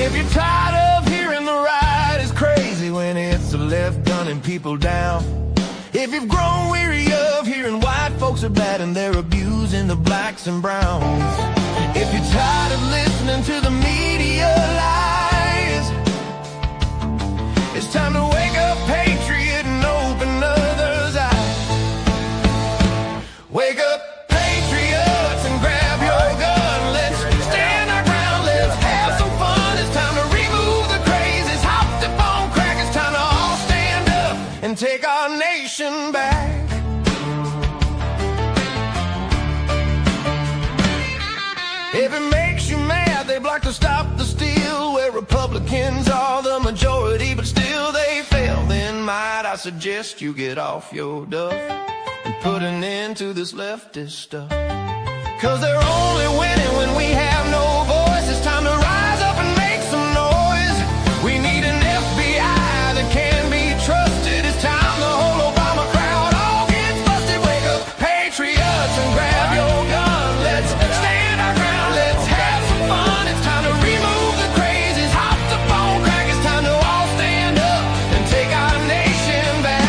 If you're tired of hearing the right is crazy when it's the left gunning people down. If you've grown weary of hearing white folks are bad and they're abusing the blacks and browns. If you're tired of listening to the media lies, it's time to wake up, patriot, and open others' eyes. Wake up, patriots, and grab your gun. Let's stand our ground, let's have some fun. It's time to remove the crazies, hopped up on crack. It's time to all stand up and take our nation back. If it makes you mad, they've like to stop the steal, where Republicans are the majority, but still they fail. Then might I suggest you get off your duff and put an end to this leftist stuff. Cause they're only winning when we have no voice. It's time to rise up and make some noise. We need an FBI that can be trusted. It's time the whole Obama crowd all gets busted. Wake up, patriots, and grab your gun. Let's stand our ground, let's have some fun. It's time to remove the crazies, hopped up on crack. It's time to all stand up and take our nation back.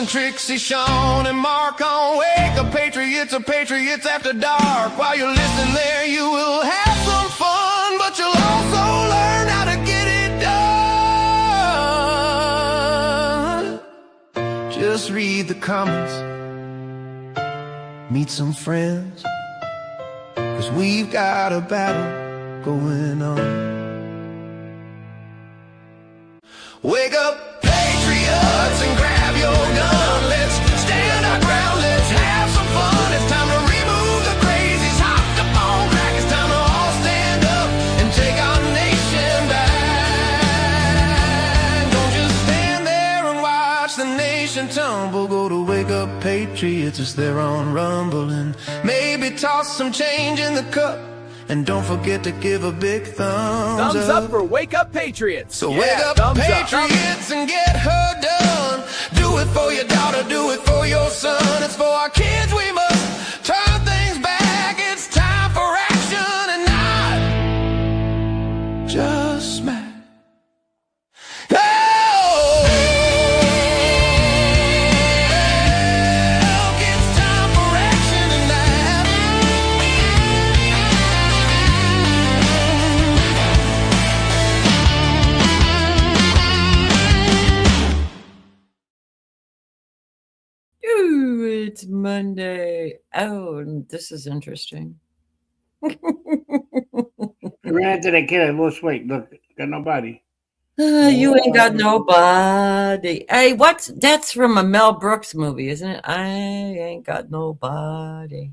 Trixie, Sean, and Mark on Wake Up Patriots, or Patriots After Dark. While you're listening there, you will have some fun, but you'll also learn how to get it done. Just read the comments, meet some friends, cause we've got a battle going on. Wake up, patriots, and grab your gun. Let's stand our ground, let's have some fun. It's time to remove the crazies, hopped up on crack. It's time to all stand up and take our nation back. Don't just stand there and watch the nation tumble. Go to Wake Up Patriots, it's there on Rumble. And maybe toss some change in the cup. And don't forget to give a big thumbs up for Wake Up Patriots. So wake up, patriots, and get her done. Do it for your daughter, do it for your son. It's for our kids, we must turn things back. It's time for action and not just smack. It's Monday. Oh, this is interesting. I ran into that kid. I lost weight. Look, got nobody. You ain't got nobody. Hey, that's from a Mel Brooks movie, isn't it? I ain't got nobody.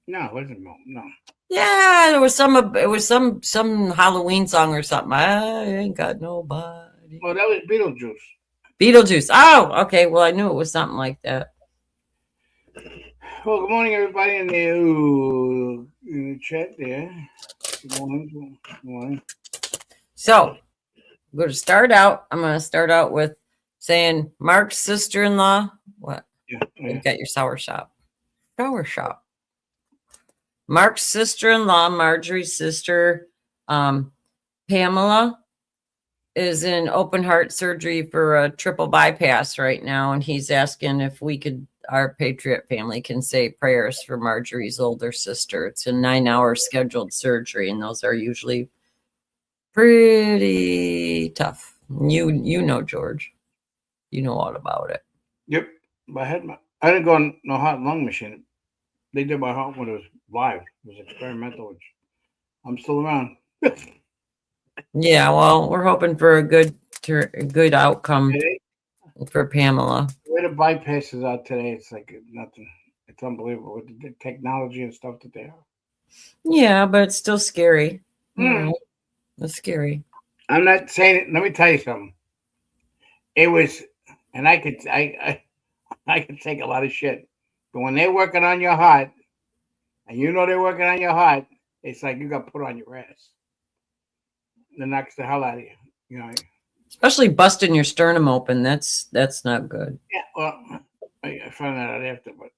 No, it wasn't no. Yeah, it was some Halloween song or something. I ain't got nobody. Oh, that was Beetlejuice. Beetlejuice. Oh, okay. Well, I knew it was something like that. Well, good morning, everybody in the chat there. Good morning. Good morning. So, I'm going to start out. I'm going to start out with saying Mark's sister-in-law. What? Yeah. You got your sour shop. Sour shop. Mark's sister-in-law, Marjorie's sister, Pamela, is in open heart surgery for a triple bypass right now, and he's asking if our Patriot family can say prayers for Marjorie's older sister. It's a 9-hour scheduled surgery, and those are usually pretty tough. You know, George. You know all about it. Yep. I didn't go on no heart and lung machine. They did my heart when it was live. It was experimental. I'm still around. Yeah, well, we're hoping for a good outcome for Pamela. The way the bypasses out today, it's like nothing. It's unbelievable with the technology and stuff that they have. Yeah, but it's still scary. Mm. It's scary. I'm not saying it. Let me tell you something. It was, and I could take a lot of shit, but when they're working on your heart, and you know they're working on your heart, it's like you got put on your ass. It knocks the hell out of you. You know. Especially busting your sternum open. That's not good. Yeah. Well, I found that out after, but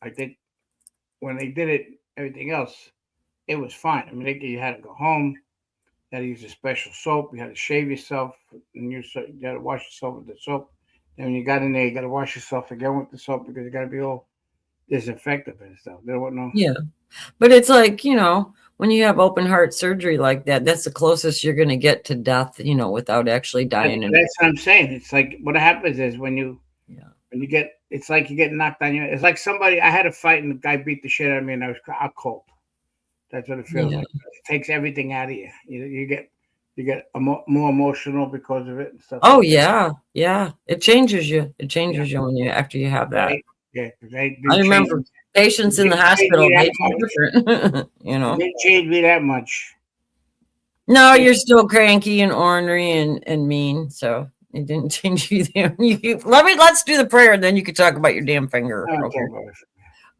I think when they did it, everything else, it was fine. I mean, you had to go home. You had to use a special soap. You had to shave yourself, and you had to wash yourself with the soap. And when you got in there, you got to wash yourself again with the soap because you got to be all disinfectant and stuff. They don't know. Yeah, but it's like, you know, when you have open heart surgery like that, that's the closest you're going to get to death, you know, without actually dying. That's what I'm saying. It's like what happens is when you get, it's like you get knocked on your. It's like somebody. I had a fight and the guy beat the shit out of me, and I was cold. That's what it feels like. It takes everything out of you. You get more emotional because of it and stuff. Oh yeah. It changes you. It changes you when after you have that. Yeah, I remember patients in the hospital. They different. You know, it didn't change me that much. No, you're still cranky and ornery and mean. So it didn't change you there. Let's do the prayer, and then you can talk about your damn finger.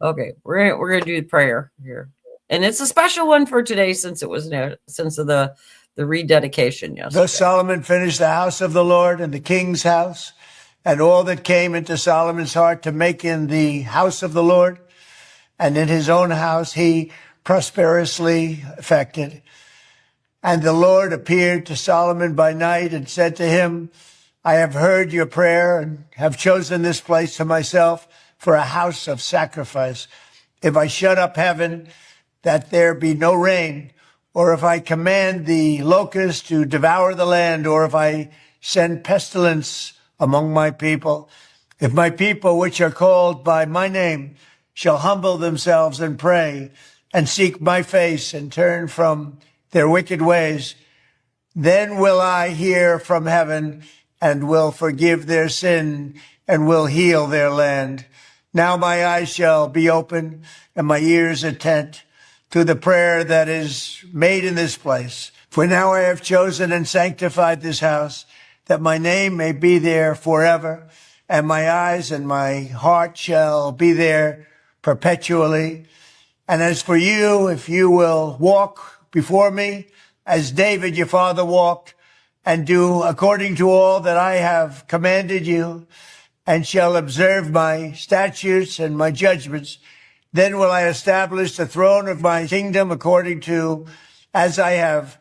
Okay, we're gonna do the prayer here. And it's a special one for today since it was since of the rededication yesterday. Thus Solomon finished the house of the Lord and the king's house and all that came into Solomon's heart to make in the house of the Lord and in his own house he prosperously effected. And the Lord appeared to Solomon by night and said to him, I have heard your prayer and have chosen this place to myself for a house of sacrifice. If I shut up heaven, that there be no rain, or if I command the locust to devour the land, or if I send pestilence among my people, if my people, which are called by my name, shall humble themselves and pray and seek my face and turn from their wicked ways, then will I hear from heaven and will forgive their sin and will heal their land. Now my eyes shall be open and my ears attent to the prayer that is made in this place. For now I have chosen and sanctified this house, that my name may be there forever, and my eyes and my heart shall be there perpetually. And as for you, if you will walk before me, as David your father walked, and do according to all that I have commanded you, and shall observe my statutes and my judgments, then will I establish the throne of my kingdom according to as I have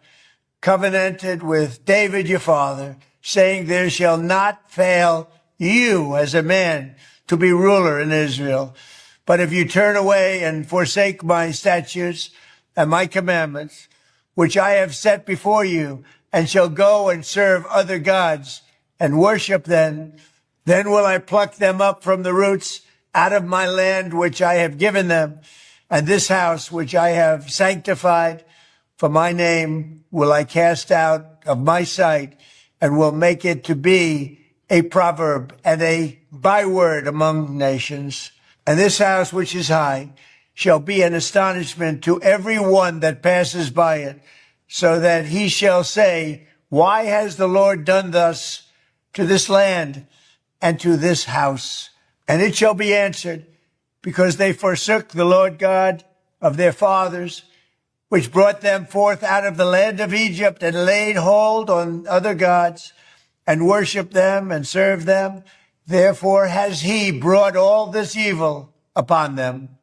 covenanted with David your father, saying there shall not fail you as a man to be ruler in Israel. But if you turn away and forsake my statutes and my commandments, which I have set before you, and shall go and serve other gods and worship them, then will I pluck them up from the roots out of my land which I have given them, and this house which I have sanctified for my name will I cast out of my sight, and will make it to be a proverb and a byword among nations. And this house which is high shall be an astonishment to every one that passes by it, so that he shall say, why has the Lord done thus to this land and to this house? And it shall be answered, because they forsook the Lord God of their fathers, which brought them forth out of the land of Egypt, and laid hold on other gods, and worshipped them and served them. Therefore has he brought all this evil upon them.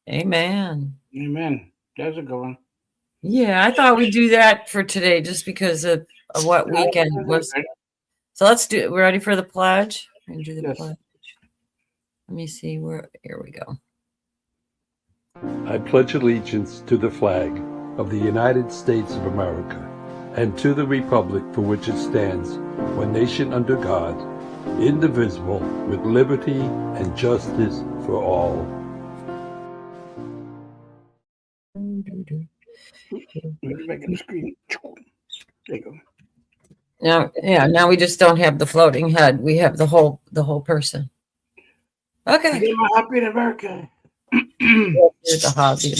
Amen. Amen. That's a good one. Yeah, I thought we'd do that for today just because of what weekend was. So let's do it. We're ready for the pledge? We're gonna do the pledge. Let me see where. Here we go. I pledge allegiance to the flag of the United States of America and to the republic for which it stands, one nation under God, indivisible, with liberty and justice for all. Making the screen. There you go. Now we just don't have the floating head. We have the whole person. Okay. Get my heartbeat America. Here's the heartbeat.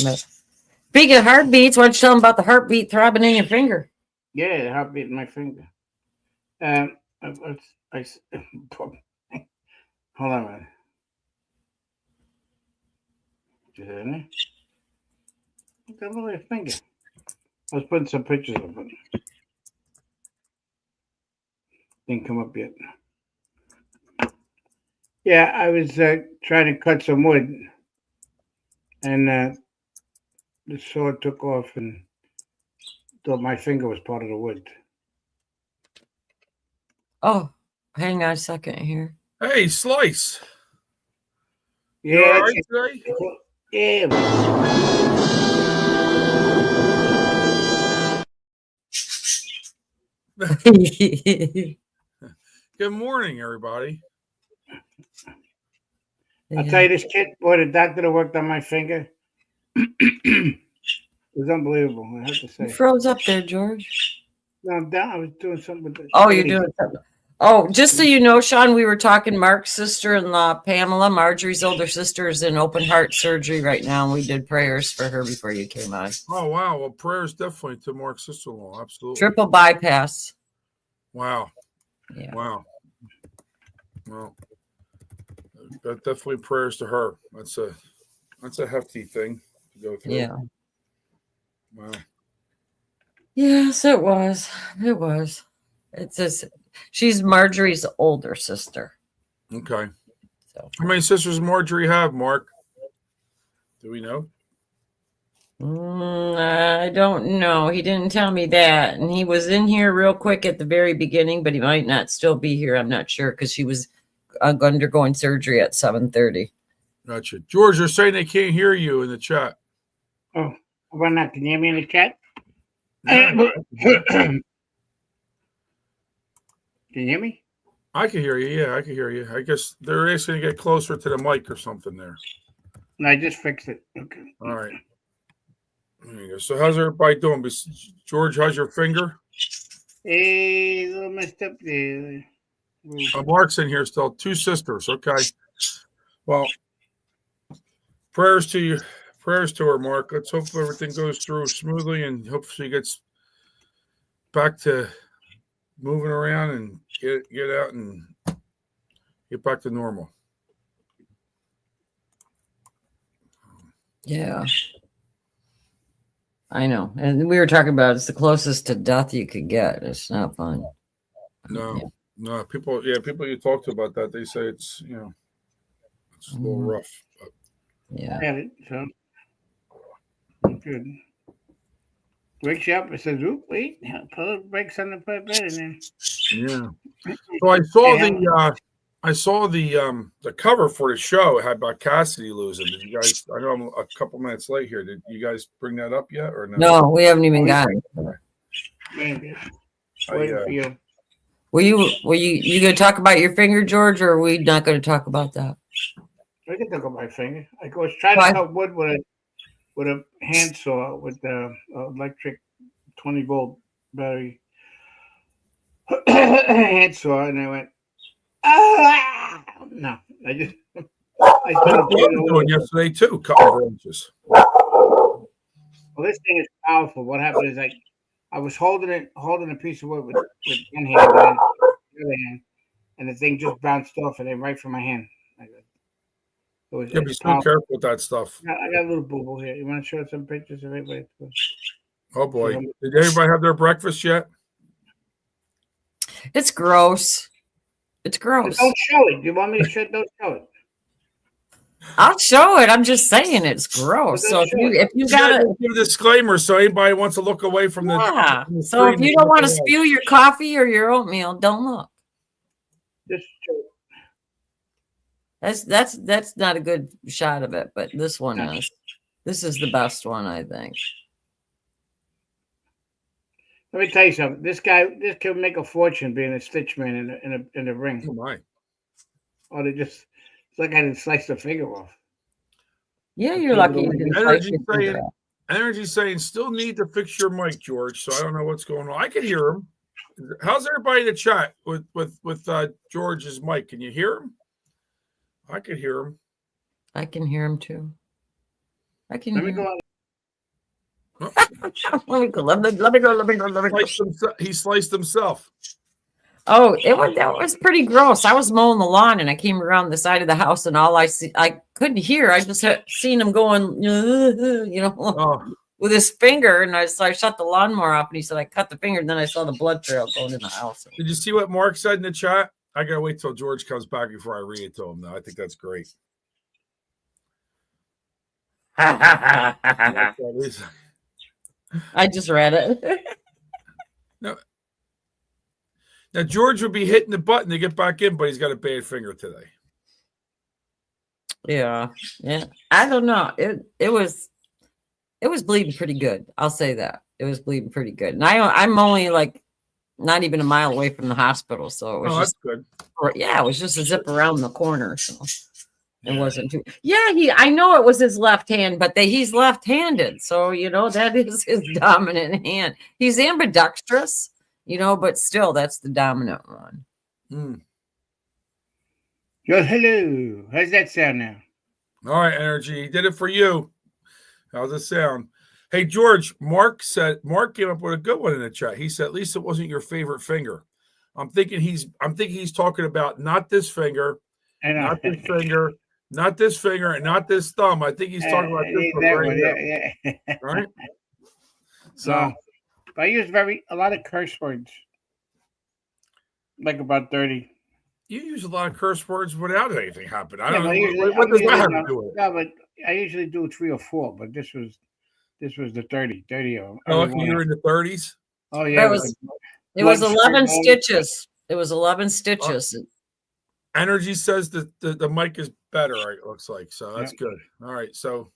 Speaking of heartbeats, why don't you tell them about the heartbeat throbbing in your finger? Yeah, the heartbeat in my finger. I hold on a minute. Is it in there? Look at my finger. I was putting some pictures of it. Didn't come up yet. Yeah, I was trying to cut some wood, and the saw took off, and thought my finger was part of the wood. Oh, hang on a second here. Hey, Slice. You Yeah, all right today? yeah. Good morning, everybody. I'll tell you, this kid, boy, the doctor that worked on my finger, it was unbelievable. I have to You say. froze up there, George. No, I'm down. I was doing something with the. Oh, you're doing something. Oh, just so you know, Sean, we were talking Mark's sister-in-law, Pamela, Marjorie's older sister, is in open heart surgery right now, and we did prayers for her before you came on. Oh, wow. Well, prayers definitely to Mark's sister-in-law. Absolutely. Triple bypass. Wow. Yeah. Wow. Well, definitely prayers to her. That's a hefty thing to go through. Yeah. Wow. Yes, it was. It was. It's just, she's Marjorie's older sister. Okay. So How many sisters Marjorie have, Mark? Do we know? I don't know. He didn't tell me that. And he was in here real quick at the very beginning, but he might not still be here. I'm not sure because she was undergoing surgery at 7:30. Gotcha. George, they're saying they can't hear you in the chat. Oh, why not? Can you hear me in the chat? Yeah. Can you hear me? I can hear you. Yeah, I can hear you. I guess they're asking to get closer to the mic or something there. No, I just fixed it. Okay. All right. There you go. So how's everybody doing? George, how's your finger? Hey, a little messed up there. Mark's in here still. 2 sisters. Okay. Well, prayers to you. Prayers to her, Mark. Let's hope everything goes through smoothly and hope she gets back to moving around and get out and get back to normal. Yeah. I know. And we were talking about it's the closest to death you could get. It's not fun. No. No, people you talk to about that, they say it's, it's a little rough. But. Yeah. Had it, so good. Wakes you up and says, "Oop, wait, put the brakes on the bed in there." Yeah. So I saw the cover for the show. It had about Cassidy losing. Did you guys? I know I'm a couple minutes late here. Did you guys bring that up yet or no? No, we haven't even gotten it. Maybe. Waiting for you. Were you going to talk about your finger, George, or are we not going to talk about that? I can talk about my finger. I was trying to cut wood with a handsaw with the electric 20-volt battery handsaw, and I went, no, I started doing yesterday too, couple of inches. Well, this thing is powerful. What happened is I was holding a piece of wood with one hand and then the other hand, and the thing just bounced off and then right from my hand. Be so careful with that stuff. I got a little boo-boo here. You want to show some pictures of everybody? Oh boy. Did everybody have their breakfast yet? It's gross. It's gross. Don't show it. You want me to show it? Don't show it. I'll show it. I'm just saying it's gross. So if you got to give a disclaimer so anybody wants to look away from the So if you don't want to spew your coffee or your oatmeal, don't look. Just show it. That's not a good shot of it, but this one is. This is the best one, I think. Let me tell you something. This can make a fortune being a stitch man in the ring. Oh my! Oh, it's like I didn't slice the finger off. Yeah, you're lucky. Energy saying still need to fix your mic, George. So I don't know what's going on. I can hear him. How's everybody in the chat with George's mic? Can you hear him? I can hear him. I can hear him too. I can Let hear me go him. out. Let me go. Let me go. He sliced himself. Oh, that was pretty gross. I was mowing the lawn and I came around the side of the house and all I couldn't hear. I just had seen him going, with his finger, and so I shut the lawnmower off and he said I cut the finger, and then I saw the blood trail going in the house. Did you see what Mark said in the chat? I gotta wait till George comes back before I read it to him. Though I think that's great. I just read it. Now George would be hitting the button to get back in, but he's got a bad finger today. Yeah. I don't know. It was bleeding pretty good. I'll say that. It was bleeding pretty good. And I'm only like not even a mile away from the hospital, so it was that's good. Yeah, it was just a zip around the corner, so it wasn't too. Yeah, I know it was his left hand, but he's left-handed, so that is his dominant hand. He's ambidextrous, but still, that's the dominant one. Yo, hello. How's that sound now? All right, Energy. He did it for you. How's it sound? Hey, George, Mark came up with a good one in the chat. He said, at least it wasn't your favorite finger. I'm thinking he's talking about not this finger, not this finger, not this finger, and not this thumb. I think he's talking about this one right now. Right? So I use a lot of curse words. Like about 30. You use a lot of curse words without anything happening. I don't know. Usually, what does that have to do with it? No, but I usually do 3 or 4, but this was the 30. 30 of them. Oh, you're in the 30s? Oh, yeah. It was 11 stitches. It was 11 stitches. Energy says that the mic is better, it looks like. So that's good. All right. So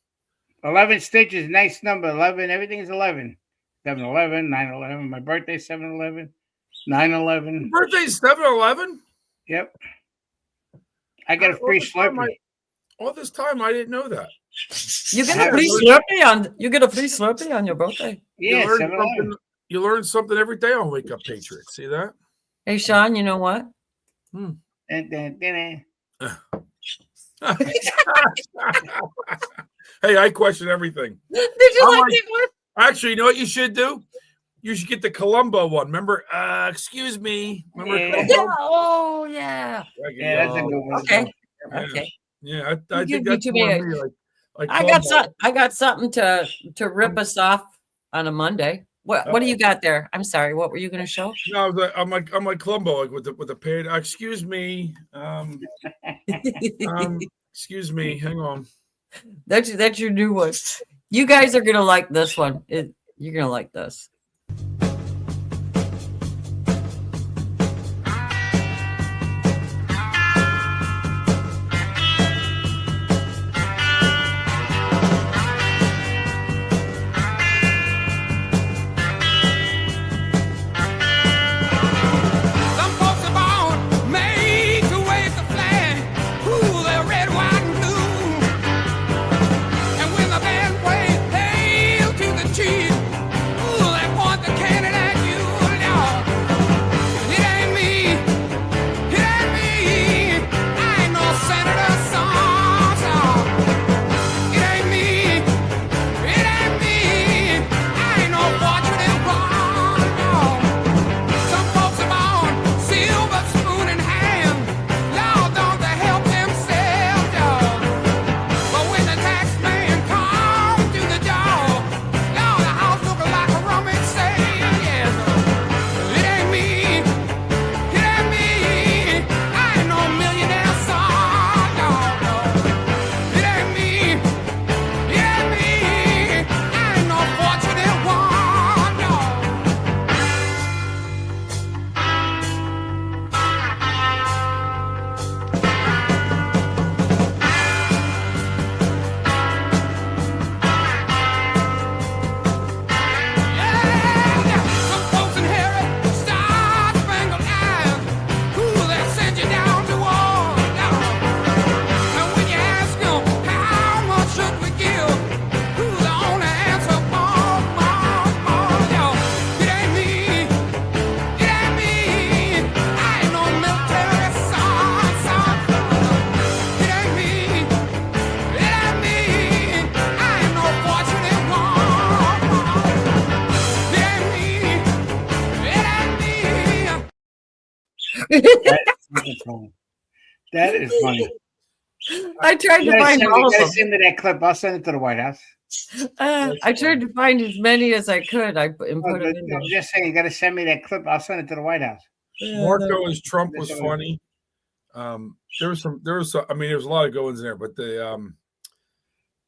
11 stitches, nice number. 11. Everything is 11. 7-11, 9-11. My birthday's 7-11, 9-11. Birthday's 7-11? Yep. I got a free Slurpee. All this time, I didn't know that. You get a free Slurpee on your birthday. Yeah, you learn something every day on Wake Up Patriots. See that? Hey, Sean, you know what? Hey, I question everything. Did you like it one? Actually, you know what you should do? You should get the Columbo one. Remember? Excuse me. Remember? Yeah. Oh, yeah. Yeah, that's a good one. Okay. Yeah, I think that's more like I got something to rip us off on a Monday. What do you got there? I'm sorry. What were you going to show? No, I'm like Columbo, like with the pad. Excuse me. Excuse me. Hang on. That's your new one. You guys are gonna like this one. You're gonna like this. Ooh, that That's funny. That is funny. I tried to find all of them. Send me that clip. I'll send it to the White House. I tried to find as many as I could. I put them in there. I'm just saying, you got to send me that clip. I'll send it to the White House. Marco as Trump was funny. There was some. I mean, there was a lot of goings in there, but the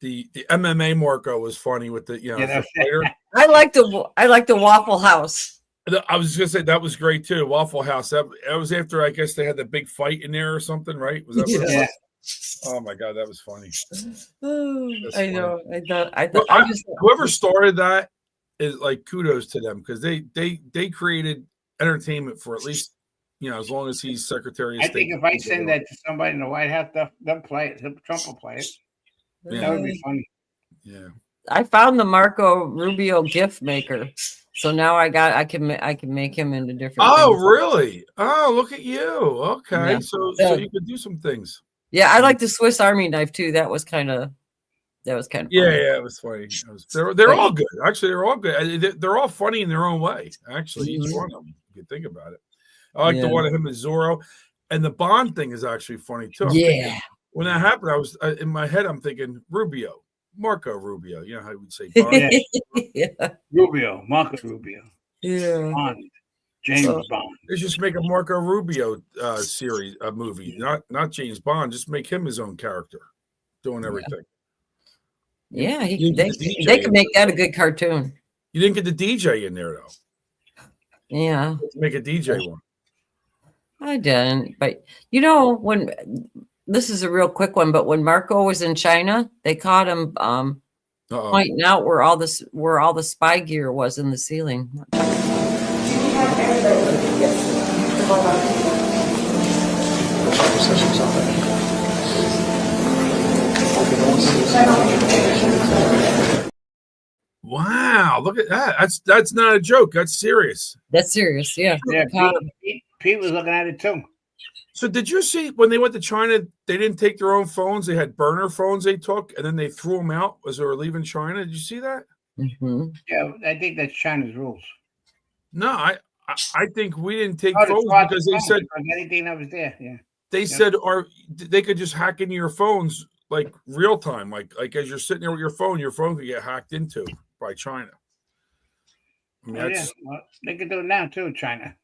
MMA Marco was funny with the the fighter. I like the Waffle House. I was just gonna say that was great too. Waffle House. That was after I guess they had the big fight in there or something, right? Was that what it was? Oh my god, that was funny. I know. I thought whoever started that is like kudos to them because they created entertainment for at least as long as he's Secretary of State. I think if I send that to somebody in the White House, they'll play it. Trump will play it. Yeah. That would be funny. Yeah. I found the Marco Rubio gift maker. So now I can make him into different things. Really? Oh, look at you. Okay. Yeah. So you could do some things. Yeah, I like the Swiss Army knife too. That was kind of yeah, it was funny. They're all good. Actually, they're all good. They're all funny in their own way. Actually, each one of them. You can think about it. I like the one of him as Zorro, and the Bond thing is actually funny too. Yeah. When that happened, I was in my head. I'm thinking Rubio, Marco Rubio. You know how we'd say Bond. Yeah. Rubio, Marco Rubio. Yeah. Bond. James Bond. Let's just make a Marco Rubio series, a movie, not James Bond. Just make him his own character, doing everything. Yeah, they could make that a good cartoon. You didn't get the DJ in there though. Yeah, make a DJ one. I didn't, but when this is a real quick one, but when Marco was in China, they caught him pointing out where all the spy gear was in the ceiling. Wow, look at that. That's not a joke. That's serious. That's serious. Yeah. Pete was looking at it too. So did you see when they went to China, they didn't take their own phones. They had burner phones they took, and then they threw them out as they were leaving China. Did you see that? Mm-hmm. Yeah, I think that's China's rules. No, I think we didn't take phones because they said anything that was there. Yeah. They said they could just hack into your phones like real time, like as you're sitting there with your phone could get hacked into by China. I mean, well, they could do it now too, China.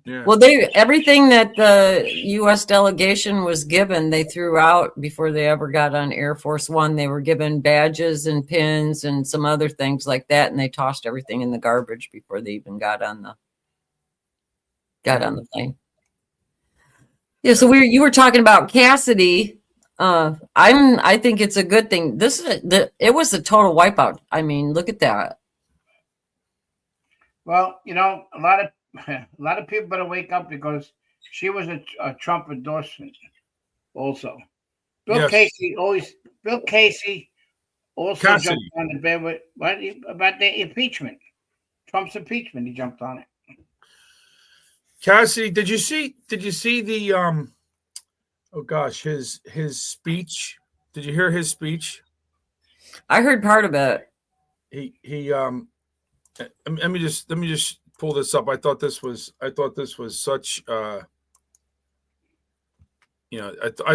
Yeah. Well, everything that the U.S. delegation was given, they threw out before they ever got on Air Force One. They were given badges and pins and some other things like that, and they tossed everything in the garbage before they even got on the plane. Yeah. So you were talking about Cassidy. I think it's a good thing. It was a total wipeout. I mean, look at that. Well, a lot of people better wake up because she was a Trump endorsement also. Bill Casey also Cassidy. Jumped on the bed with about the impeachment. Trump's impeachment, he jumped on it. Cassidy, did you see the oh gosh, his speech? Did you hear his speech? I heard part of it. He let me just pull this up. I thought this was such I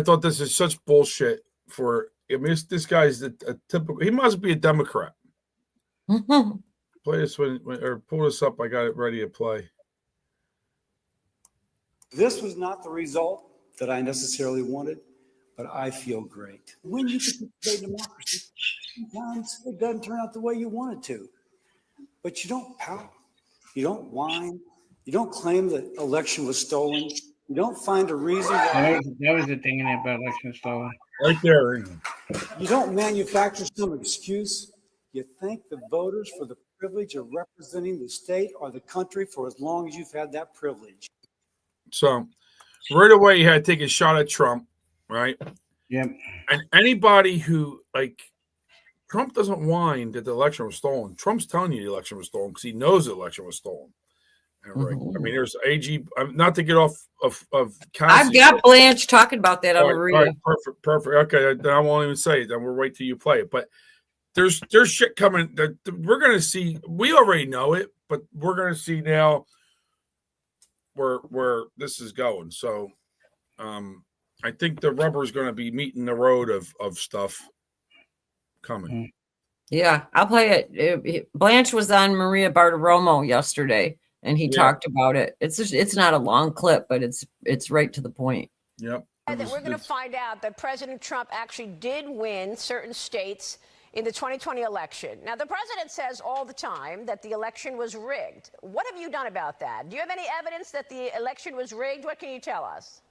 thought this is such bullshit for this guy's a typical, he must be a Democrat. Mm-hmm. Play this or pull this up. I got it ready to play. This was not the result that I necessarily wanted, but I feel great. When you participate in democracy, sometimes it doesn't turn out the way you want it to. But you don't pout, you don't whine, you don't claim the election was stolen, you don't find a reason why. That was the thing in there about election stolen. Right there. You don't manufacture some excuse. You thank the voters for the privilege of representing the state or the country for as long as you've had that privilege. So right away you had to take a shot at Trump, right? Yeah. And anybody who Trump doesn't whine that the election was stolen. Trump's telling you the election was stolen because he knows the election was stolen. Right. Mm-hmm. I mean, there's AG. Not to get off of I've Cassidy. got Blanche talking about that on Maria. All right, perfect. Okay, then I won't even say it. Then we'll wait till you play it. But there's shit coming that we're going to see. We already know it, but we're going to see now where this is going. So I think the rubber is going to be meeting the road of stuff coming. Yeah, I'll play it. Blanche was on Maria Bartiromo yesterday, and he talked about it. It's not a long clip, but it's right to the point. Yep. That we're going to find out that President Trump actually did win certain states in the 2020 election. Now, the president says all the time that the election was rigged. What have you done about that? Do you have any evidence that the election was rigged? What can you tell us?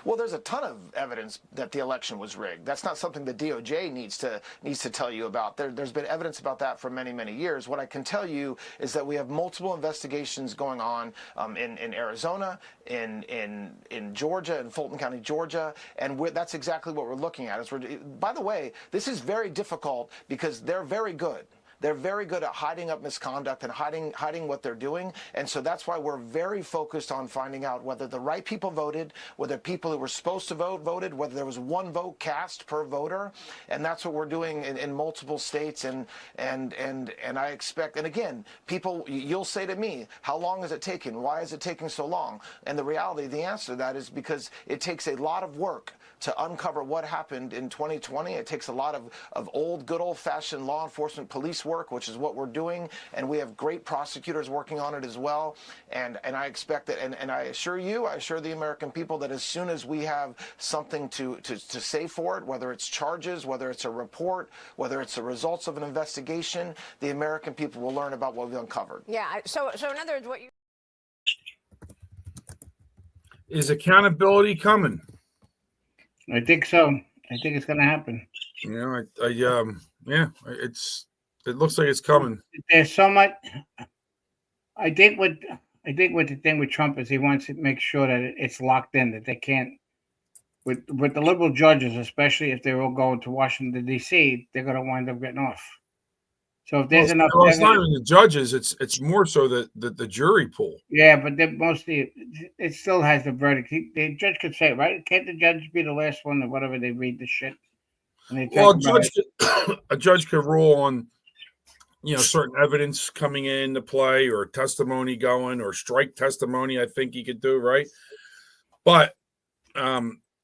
Well, there's a ton of evidence that the election was rigged. That's not something the DOJ needs to tell you about. There's been evidence about that for many, many years. What I can tell you is that we have multiple investigations going on in Arizona, in Georgia, in Fulton County, Georgia, and that's exactly what we're looking at. By the way, this is very difficult because they're very good. They're very good at hiding up misconduct and hiding what they're doing. And so that's why we're very focused on finding out whether the right people voted, whether people who were supposed to vote voted, whether there was one vote cast per voter. And that's what we're doing in multiple states. And I expect, and again, people, you'll say to me, how long is it taking? Why is it taking so long? And the reality, the answer to that is because it takes a lot of work to uncover what happened in 2020. It takes a lot of old, good old-fashioned law enforcement police work, which is what we're doing, and we have great prosecutors working on it as well. And I expect that, and I assure the American people that as soon as we have something to say for it, whether it's charges, whether it's a report, whether it's the results of an investigation, the American people will learn about what we've uncovered. Yeah, so in other words, what you... Is accountability coming? I think so. I think it's going to happen. Yeah, it looks like it's coming. There's so much. I think what the thing with Trump is he wants to make sure that it's locked in, that they can't. With the liberal judges, especially if they're all going to Washington D.C., they're going to wind up getting off. So if there's enough, it's not even the judges. It's more so the jury pool. Yeah, but mostly it still has the verdict. The judge could say, right? Can't the judge be the last one or whatever? They read the shit. Well, a judge could rule on, certain evidence coming into play or testimony going or strike testimony. I think he could do, right? But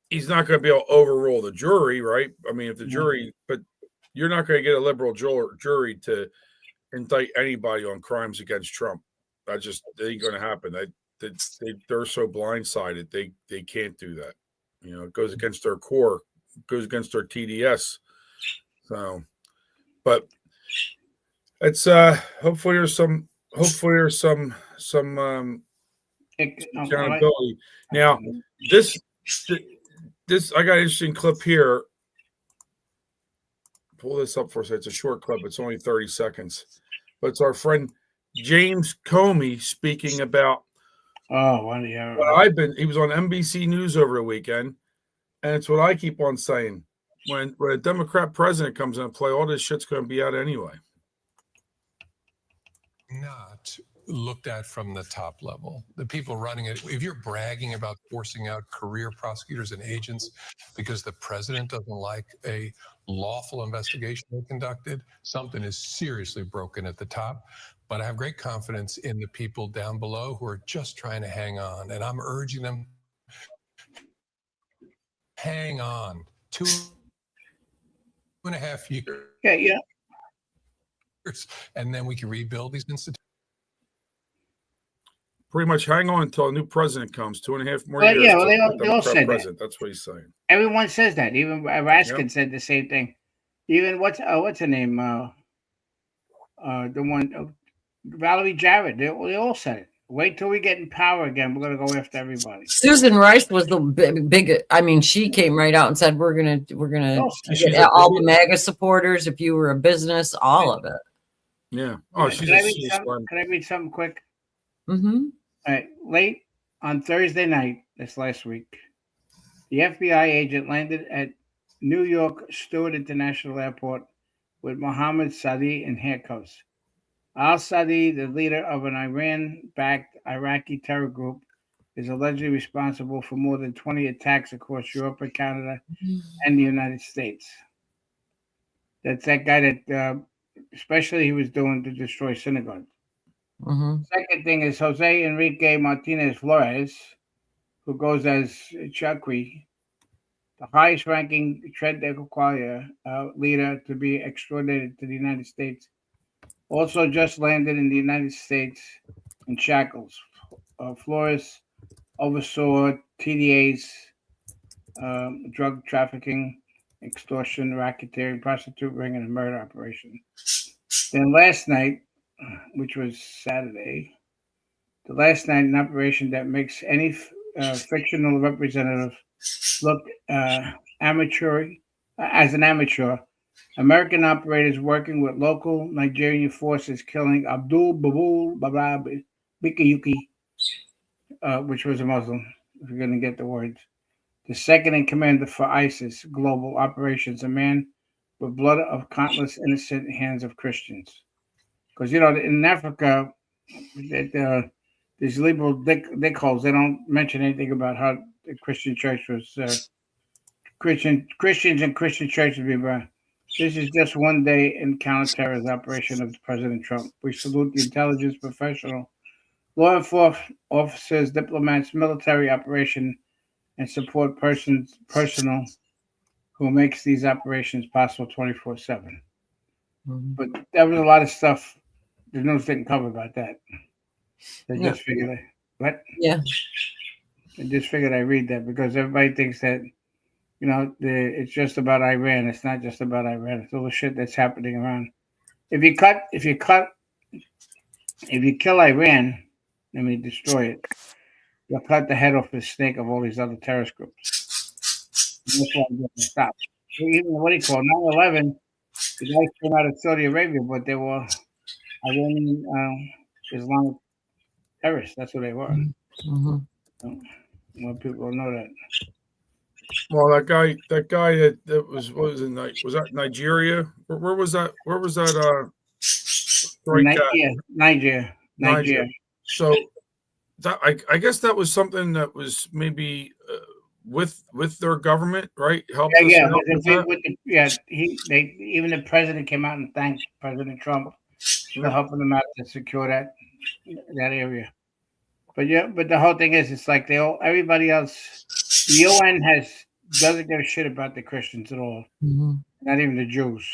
he's not going to be able to overrule the jury, right? I mean, if the jury, but you're not going to get a liberal jury to indict anybody on crimes against Trump. That just ain't going to happen. They're so blindsided. They can't do that. It goes against their core, goes against their TDS. So, but it's hopefully there's some accountability. Now, this I got an interesting clip here. Pull this up for us. It's a short clip. It's only 30 seconds. But it's our friend James Comey speaking about he was on NBC News over the weekend, and it's what I keep on saying. When a Democrat president comes into play, all this shit's going to be out anyway. Not looked at from the top level. The people running it, if you're bragging about forcing out career prosecutors and agents because the president doesn't like a lawful investigation they conducted, something is seriously broken at the top. But I have great confidence in the people down below who are just trying to hang on. And I'm urging them, hang on. 2.5 years. Yeah. And then we can rebuild these institutions. Pretty much hang on until a new president comes. 2.5 more years. Yeah, well, they all said that. That's what he's saying. Everyone says that. Even Raskin said the same thing. Even what's her name? The one, Valerie Jarrett. They all said it. Wait till we get in power again. We're gonna go after everybody. Susan Rice was the big. I mean, she came right out and said, "We're gonna get all the MAGA supporters. If you were a business, all of it." Yeah. Oh, Can I read something quick? Mm-hmm. All right. Late on Thursday night, this last week, the FBI agent landed at New York Stewart International Airport with Mohammed Sadi in handcuffs. Al-Sadi, the leader of an Iran-backed Iraqi terror group, is allegedly responsible for more than 20 attacks across Europe and Canada and the United States. That's that guy that, especially he was doing to destroy synagogues. Second thing is Jose Enrique Martinez Flores, who goes as Chakri, the highest-ranking Tredequalia leader to be extradited to the United States, also just landed in the United States in shackles. Flores oversaw TDA's drug trafficking, extortion, racketeering, prostitute ring, and murder operation. Then last night, which was Saturday, an operation that makes any fictional representative look amateur as an amateur. American operators working with local Nigerian forces killing Abdul Babul Baba Bikiyuki, which was a Muslim, if you're going to get the words. The second in command for ISIS global operations, a man with blood of countless innocent hands of Christians. Because, in Africa, these liberal dickholes, they don't mention anything about how the Christian church was, Christians and Christian churches be burned. This is just one day in counterterrorism operation of President Trump. We salute the intelligence professional, law enforcement officers, diplomats, military operation, and support personnel who makes these operations possible 24/7. But there was a lot of stuff the news didn't cover about that. They just figured I just figured I read that because everybody thinks that it's just about Iran. It's not just about Iran. It's all the shit that's happening around. If you kill Iran, destroy it, you'll cut the head off the snake of all these other terrorist groups. And that's why I'm going to stop. Even what do you call 9/11? The guys came out of Saudi Arabia, but they were Iranian Islamic terrorists. That's what they were. More people know that. Well, that guy that was that Nigeria? Where was that? Where was that? Nigeria. So that I guess that was something that was maybe with their government, right? Helped us out with that? Even the president came out and thanked President Trump for helping them out to secure that area. But the whole thing is, it's like everybody else. The UN doesn't give a shit about the Christians at all. Not even the Jews.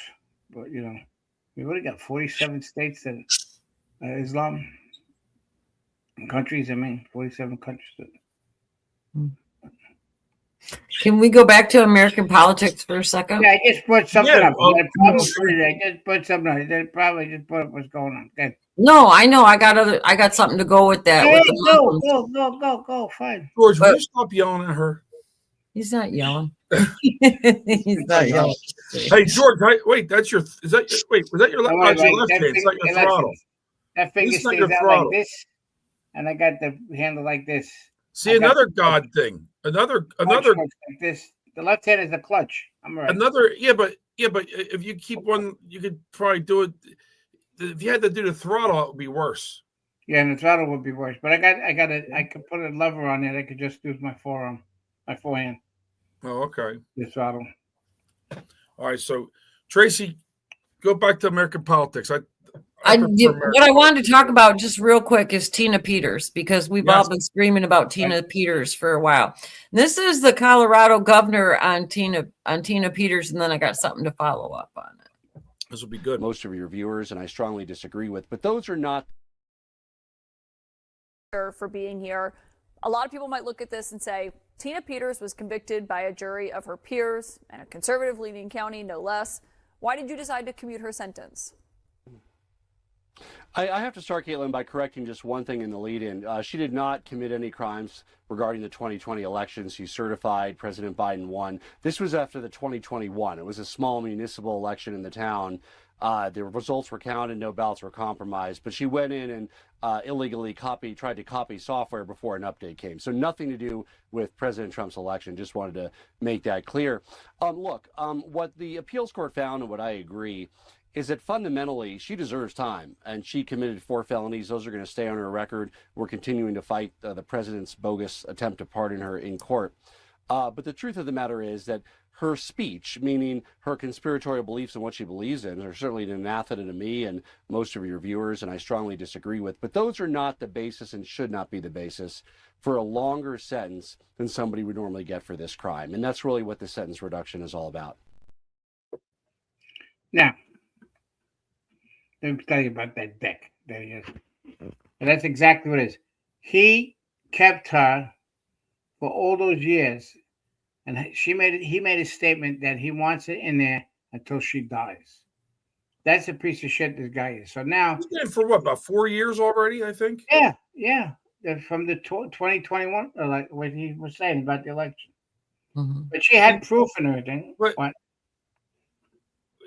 But we've already got 47 states that Islam countries. 47 countries. Can we go back to American politics for a second? Yeah, I just put something up. I just put something up. They probably just put up what's going on. Okay. No, I know. I got something to go with that. Hey, go. Fine. George, will you stop yelling at her? He's not yelling. He's not yelling. Hey, George, wait, was that your left hand? It's like your throttle. That finger stays out like this, and I got the handle like this. See, another God thing. Another like this. The left hand is the clutch. I'm right. But if you keep one, you could probably do it. If you had to do the throttle, it would be worse. Yeah, and the throttle would be worse. But I could put a lever on it. I could just use my forehand. Oh, okay. The throttle. All right, so Tracy, go back to American politics. What I wanted to talk about just real quick is Tina Peters, because we've all been screaming about Tina Peters for a while. This is the Colorado governor on Tina Peters, and then I got something to follow up on it. This will be good. Most of your viewers, and I strongly disagree with, but those are not. For being here. A lot of people might look at this and say, Tina Peters was convicted by a jury of her peers in a conservative-leaning county, no less. Why did you decide to commute her sentence? I have to start, Caitlin, by correcting just one thing in the lead-in. She did not commit any crimes regarding the 2020 elections. She certified President Biden won. This was after the 2021. It was a small municipal election in the town. The results were counted, no ballots were compromised, but she went in and illegally tried to copy software before an update came. So nothing to do with President Trump's election. Just wanted to make that clear. What the appeals court found, and what I agree, is that fundamentally she deserves time, and she committed 4 felonies. Those are going to stay on her record. We're continuing to fight the president's bogus attempt to pardon her in court. But the truth of the matter is that her speech, meaning her conspiratorial beliefs and what she believes in, are certainly an anathema to me and most of your viewers, and I strongly disagree with. But those are not the basis and should not be the basis for a longer sentence than somebody would normally get for this crime. And that's really what the sentence reduction is all about. Now, let me tell you about that dick that he is. And that's exactly what it is. He kept her for all those years, and he made a statement that he wants it in there until she dies. That's a piece of shit this guy is. So now He's been for what, about 4 years already, I think? yeah. From the 2021, like what he was saying about the election. Mm-hmm. But she had proof and everything. But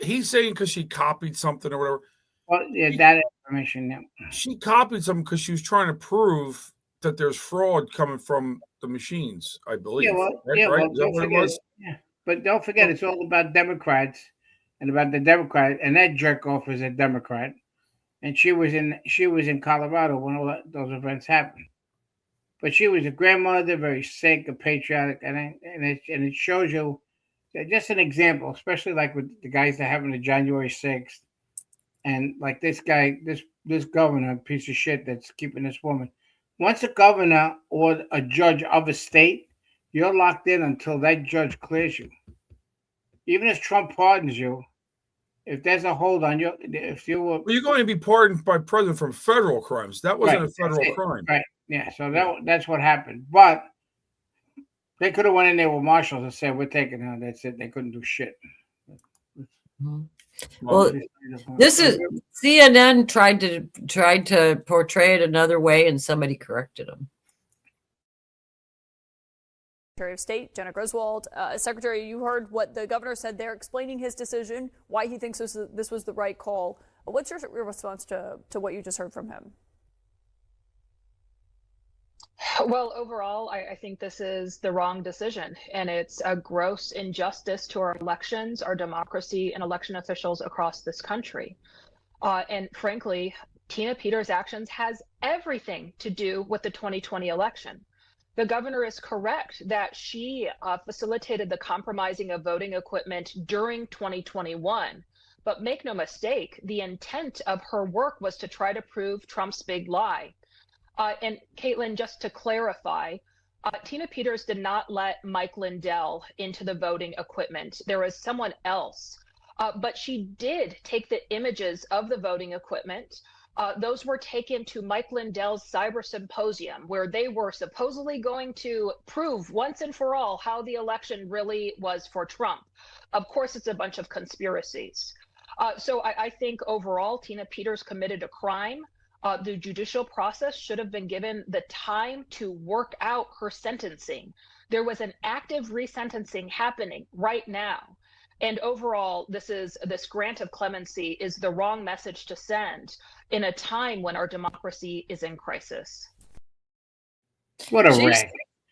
he's saying because she copied something or whatever. Well, yeah, that information. Yeah. She copied something because she was trying to prove that there's fraud coming from the machines, I believe. Yeah, well, right? Is that what it was? Yeah. But don't forget, it's all about Democrats and about the Democrat, and that jerk off is a Democrat. And she was in Colorado when all those events happened. But she was a grandmother, very sick, a patriotic, and it shows you just an example, especially like with the guys that happened to January 6th, and like this guy, this governor, piece of shit that's keeping this woman. Once a governor or a judge of a state, you're locked in until that judge clears you. Even if Trump pardons you, if there's a hold on you, if you were, well, you're going to be pardoned by president from federal crimes. That wasn't a federal crime, right? Yeah, so that's what happened. But they could have went in there with marshals and said, "We're taking her." That's it. They couldn't do shit. Mm-hmm. Well, this is CNN tried to portray it another way, and somebody corrected them. Secretary of State Jenna Griswold. Secretary, you heard what the governor said there, explaining his decision, why he thinks this was the right call. What's your response to what you just heard from him? Well, overall, I think this is the wrong decision, and it's a gross injustice to our elections, our democracy, and election officials across this country. And frankly, Tina Peters' actions has everything to do with the 2020 election. The governor is correct that she facilitated the compromising of voting equipment during 2021. But make no mistake, the intent of her work was to try to prove Trump's big lie. And Caitlin, just to clarify, Tina Peters did not let Mike Lindell into the voting equipment. There was someone else. But she did take the images of the voting equipment. Those were taken to Mike Lindell's cyber symposium, where they were supposedly going to prove once and for all how the election really was for Trump. Of course, it's a bunch of conspiracies. So I think overall, Tina Peters committed a crime. The judicial process should have been given the time to work out her sentencing. There was an active resentencing happening right now. And overall, this grant of clemency is the wrong message to send in a time when our democracy is in crisis. What a rag.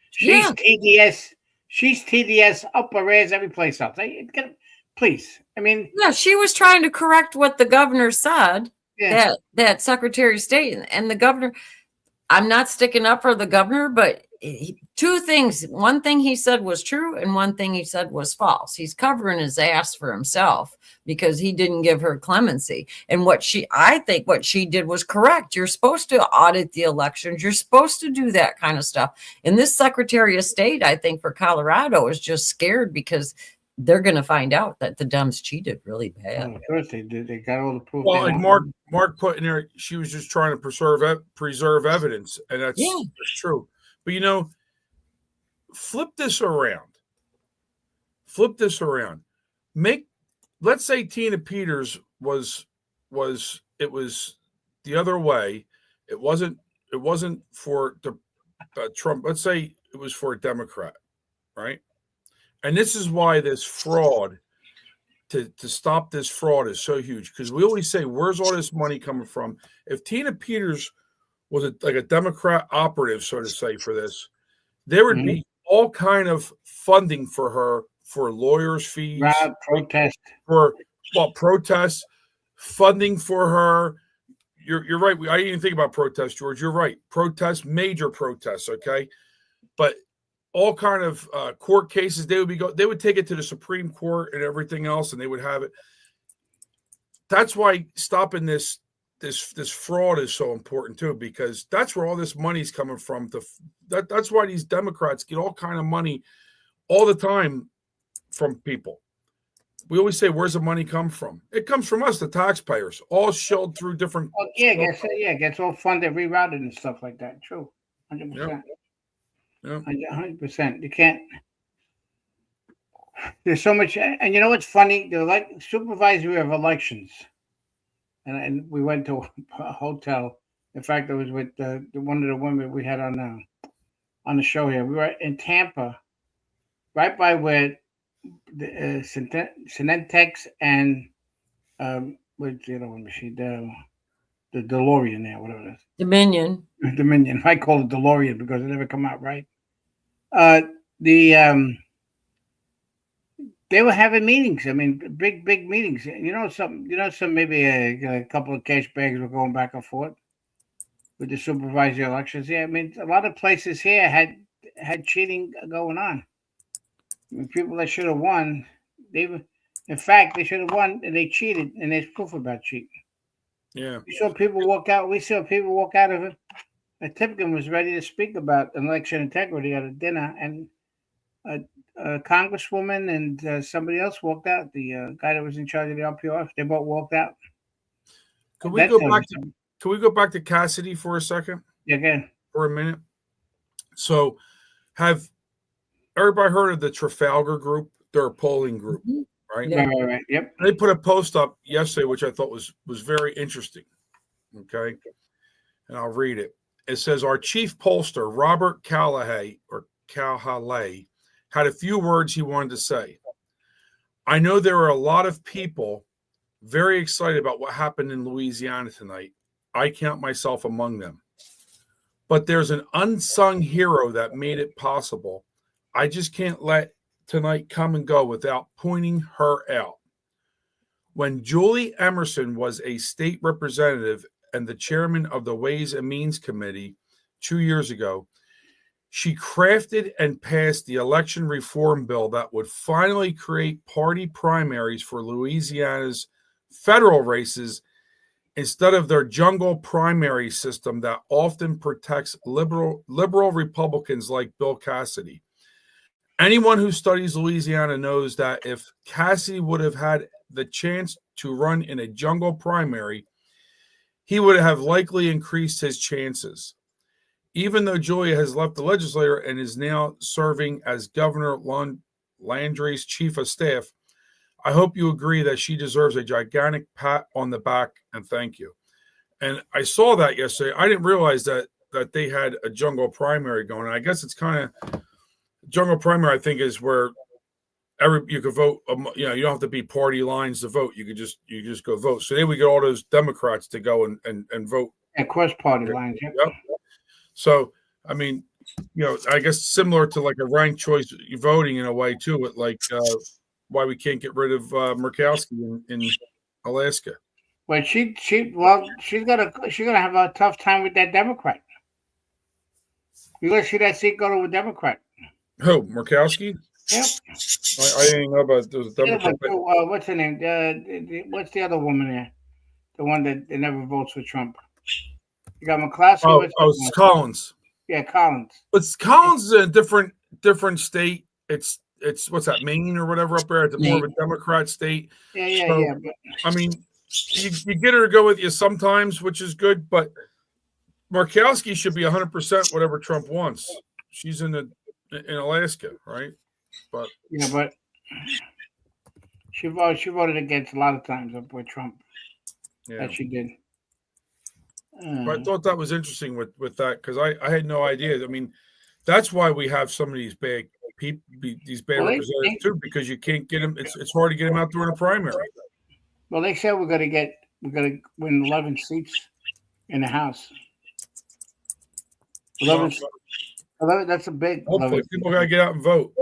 She's TDS. She's TDS up her ass every place else. Please. I mean. Yeah, she was trying to correct what the governor said. Yeah. That Secretary of State and the governor. I'm not sticking up for the governor, but two things. One thing he said was true, and one thing he said was false. He's covering his ass for himself because he didn't give her clemency. And I think what she did was correct. You're supposed to audit the elections. You're supposed to do that kind of stuff. And this Secretary of State, I think, for Colorado is just scared because they're going to find out that the Dems cheated really bad. Of course they did. They got all the proof. Well, like Mark put in there, she was just trying to preserve evidence, and that's true. But flip this around. Let's say Tina Peters was the other way. It wasn't for the Trump. Let's say it was for a Democrat, right? And this is why this fraud, to stop this fraud, is so huge. Because we always say, where's all this money coming from? If Tina Peters was like a Democrat operative, so to say, for this, there would be all kind of funding for her, for lawyers' fees, protests, funding for her. You're right. I didn't even think about protests, George. You're right. Protests, major protests, okay? But all kind of court cases. They would take it to the Supreme Court and everything else, and they would have it. That's why stopping this fraud is so important too, because that's where all this money's coming from. That's why these Democrats get all kind of money all the time from people. We always say, where's the money come from? It comes from us, the taxpayers, all shelled through different. Oh, it gets all funded, rerouted and stuff like that. True. 100%. Yeah. 100%. You can't. There's so much. And you know what's funny? The supervisory of elections. And we went to a hotel. In fact, it was with one of the women we had on the show here. We were in Tampa, right by where the Synentex and what's the other one machine? The DeLorean there, whatever it is. Dominion. I call it DeLorean because it never come out right. They were having meetings. I mean, big meetings. Maybe a couple of cash bags were going back and forth with the supervisory elections. Yeah, I mean, a lot of places here had cheating going on. I mean, people that should have won, they should have won and they cheated, and there's proof about cheating. Yeah. We saw people walk out of it. Tipton was ready to speak about election integrity at a dinner, and a congresswoman and somebody else walked out. The guy that was in charge of the RPRF, they both walked out. Can we go back to Cassidy for a second? Yeah, again. For a minute. So, have everybody heard of the Trafalgar Group? They're a polling group, right? Yeah. Right. Yep. They put a post up yesterday, which I thought was very interesting. Okay, and I'll read it. It says, our chief pollster, Robert Callahay, had a few words he wanted to say. I know there are a lot of people very excited about what happened in Louisiana tonight. I count myself among them. But there's an unsung hero that made it possible. I just can't let tonight come and go without pointing her out. When Julie Emerson was a state representative and the chairman of the Ways and Means Committee 2 years ago, she crafted and passed the election reform bill that would finally create party primaries for Louisiana's federal races instead of their jungle primary system that often protects liberal Republicans like Bill Cassidy. Anyone who studies Louisiana knows that if Cassidy would have had the chance to run in a jungle primary, he would have likely increased his chances. Even though Julia has left the legislature and is now serving as Governor Landry's chief of staff, I hope you agree that she deserves a gigantic pat on the back and thank you. And I saw that yesterday. I didn't realize that they had a jungle primary going. I guess it's kind of jungle primary. I think is where you could vote. You don't have to be party lines to vote. You just go vote. So then we get all those Democrats to go and vote. And cross party lines. Yep. So I mean, I guess similar to like a ranked choice voting in a way too. With like why we can't get rid of Murkowski in Alaska. Well, she's gonna have a tough time with that Democrat. You're gonna see that seat go to a Democrat. Who, Murkowski? Yep. I didn't know about those Democrats. What's her name? What's the other woman there? The one that never votes for Trump. You got McCloskey. It's Collins. Yeah, Collins. But Collins is in a different state. It's what's that, Maine or whatever up there? It's more of a Democrat state. Yeah. I mean, you get her to go with you sometimes, which is good. But Murkowski should be 100% whatever Trump wants. She's in Alaska, right? But she voted against a lot of times up with Trump. Yeah, that she did. But I thought that was interesting with that because I had no idea. I mean, that's why we have some of these bad people, these bad representatives too, because you can't get them. It's hard to get them out during a primary. Well, they said we're gonna win 11 seats in the House. 11. That's a big. Hopefully, 11. people gotta get out and vote.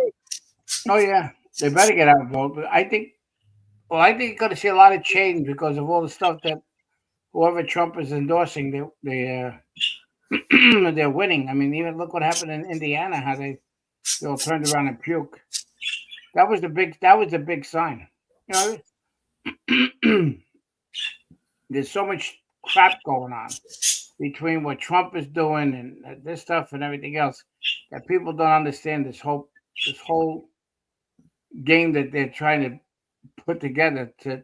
Oh yeah, they better get out and vote. But I think you're going to see a lot of change because of all the stuff that whoever Trump is endorsing, they're winning. I mean, even look what happened in Indiana, how they They all turned around and puked. That was the big sign. You know, there's so much crap going on between what Trump is doing and this stuff and everything else that people don't understand this whole game that they're trying to put together to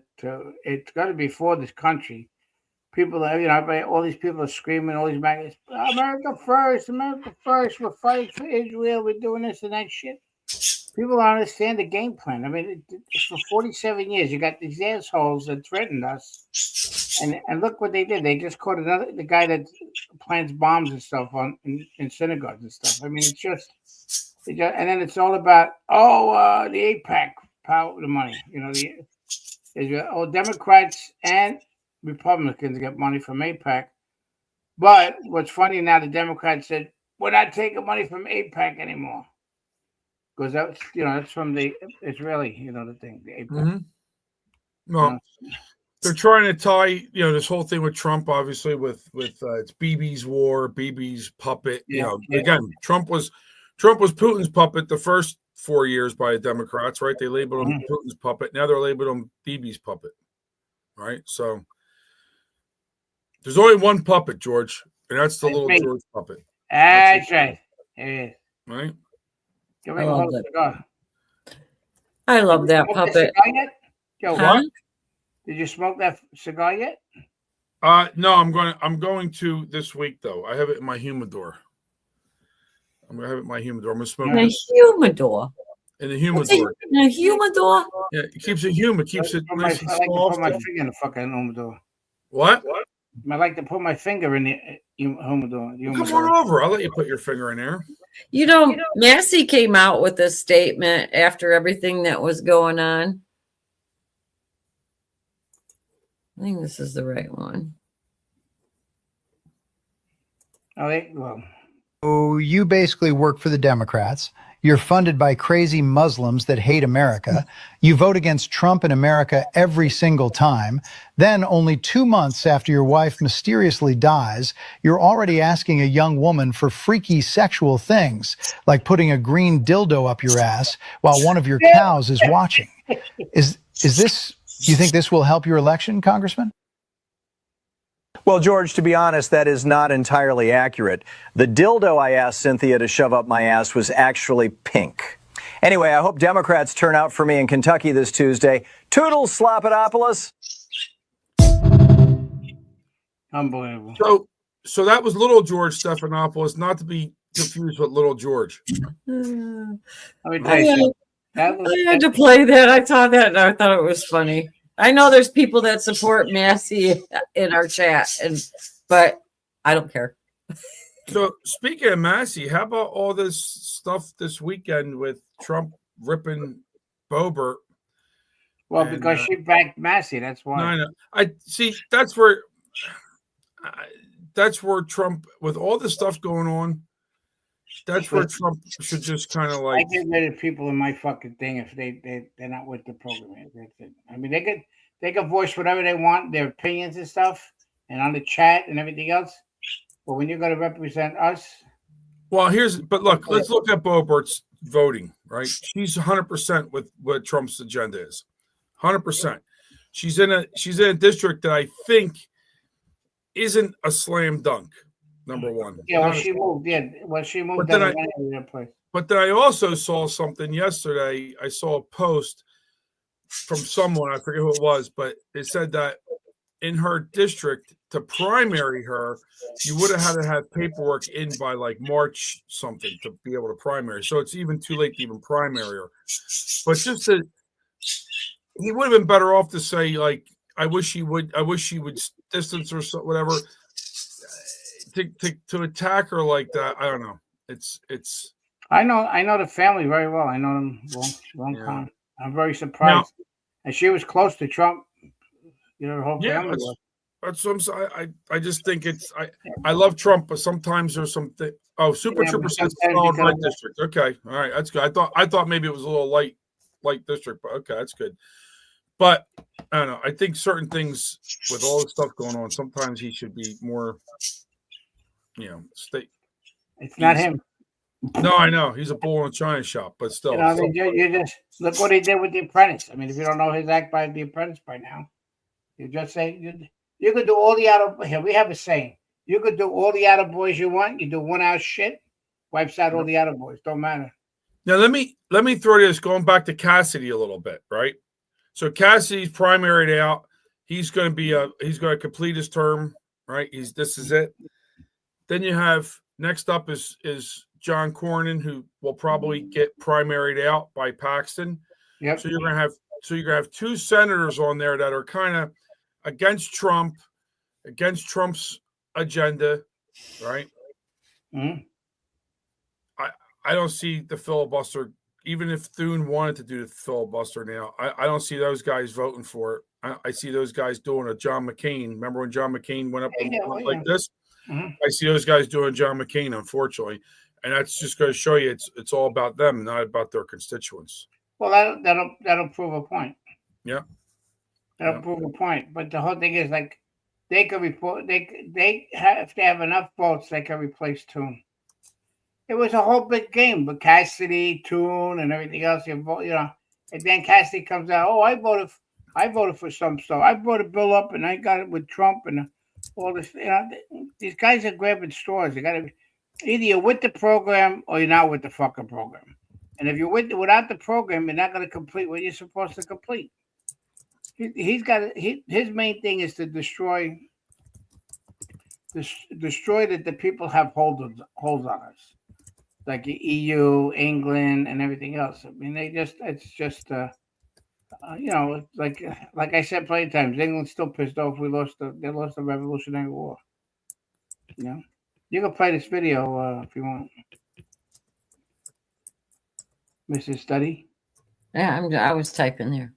it's got to be for this country. People, all these people are screaming, all these maggots, America first, we're fighting for Israel, we're doing this and that shit. People don't understand the game plan. I mean, for 47 years, you got these assholes that threatened us, and look what they did. They just caught the guy that plants bombs and stuff in synagogues and stuff. I mean, it's just and then it's all about the AIPAC power, the money. Democrats and Republicans get money from AIPAC. But what's funny now, the Democrats said, we're not taking money from AIPAC anymore. Because that's from the Israeli, the thing, the AIPAC. Mm-hmm. Well, they're trying to tie, this whole thing with Trump, obviously, with it's Bibi's war, Bibi's puppet. Again, Trump was Putin's puppet the first 4 years by the Democrats, right? They labeled him Putin's puppet. Now they're labeling him Bibi's puppet, right? So there's only one puppet, George, and that's the little George puppet. That's right. Right? I love that puppet. What? Did you smoke that cigar yet? No, I'm going to this week though. I have it in my humidor. I'm gonna smoke in a humidor. In the humidor. In a humidor? Yeah, it keeps it humid. Keeps it nice and small. Put my finger in the fucking humidor. What? I like to put my finger in the humidor. Come on over. I'll let you put your finger in there. Massey came out with a statement after everything that was going on. I think this is the right one. So you basically work for the Democrats. You're funded by crazy Muslims that hate America. You vote against Trump in America every single time. Then, only 2 months after your wife mysteriously dies, you're already asking a young woman for freaky sexual things, like putting a green dildo up your ass while one of your cows is watching. Is this, do you think this will help your election, Congressman? Well, George, to be honest, that is not entirely accurate. The dildo I asked Cynthia to shove up my ass was actually pink. Anyway, I hope Democrats turn out for me in Kentucky this Tuesday. Toodles, Slopodopoulos. Unbelievable. So that was Little George Stephanopoulos, not to be confused with Little George. I had to play that. I saw that and I thought it was funny. I know there's people that support Massey in our chat, but I don't care. So speaking of Massey, how about all this stuff this weekend with Trump ripping Boebert? Well, because she backed Massey, that's why. No, I see. That's where Trump, with all this stuff going on, that's where Trump should just kind of like. I get rid of people in my fucking thing if they're not with the program. I mean, they can voice whatever they want, their opinions and stuff, and on the chat and everything else. But when you're going to represent us, well, let's look at Boebert's voting. Right, she's 100% with what Trump's agenda is. 100%. She's in a district that I think isn't a slam dunk. Number one. Yeah, she moved. Yeah, she moved. But then I also saw something yesterday. I saw a post from someone, I forget who it was, but it said that in her district, to primary her, you would have had to have paperwork in by like March something to be able to primary. So it's even too late to even primary her. But he would have been better off to say, like, I wish she would distance or so, whatever. To attack her like that, I don't know. It's. I know the family very well. I know them long time. I'm very surprised. Now, and she was close to Trump. Her whole family was. That's what I'm saying. I just think it's. I love Trump, but sometimes there's something. Oh, Super Trooper says solid light district. Okay, all right, that's good. I thought maybe it was a little light district, but okay, that's good. But I don't know. I think certain things with all the stuff going on, sometimes he should be more. State. It's not him. No, I know he's a bull in a china shop, but still. You know, you just look what he did with The Apprentice. I mean, if you don't know his act by The Apprentice by now, you just say you could do all the here. We have a saying: you could do all the boys you want. You do 1 hour shit, wipes out all the boys. Don't matter. Now let me throw this going back to Cassidy a little bit, right? So Cassidy's primaried out. He's going to complete his term, right? This is it. Then you have next up is John Cornyn, who will probably get primaried out by Paxton. Yep. So you're gonna have 2 senators on there that are kind of against Trump's agenda, right? Mm-hmm. I don't see the filibuster, even if Thune wanted to do the filibuster now. I don't see those guys voting for it. I see those guys doing a John McCain. Remember when John McCain went up like this? Mm-hmm. I see those guys doing John McCain, unfortunately. And that's just going to show you it's all about them, not about their constituents. Well, that'll prove a point. Yeah. That'll prove a point. But the whole thing is, like, they could report. They have to have enough votes. They can replace Thune. It was a whole big game, but Cassidy, Thune, and everything else. And then Cassidy comes out. Oh, I voted for some stuff. I brought a bill up, and I got it with Trump and all this. These guys are grabbing straws. You got to either you're with the program or you're not with the fucking program. And if you're without the program, you're not going to complete what you're supposed to complete. His main thing is to destroy that the people have holds on us, like the EU, England, and everything else. I mean, it's just like I said plenty of times, England's still pissed off they lost the Revolutionary War. You can play this video if you want, Mrs. Study. Yeah, I was typing there.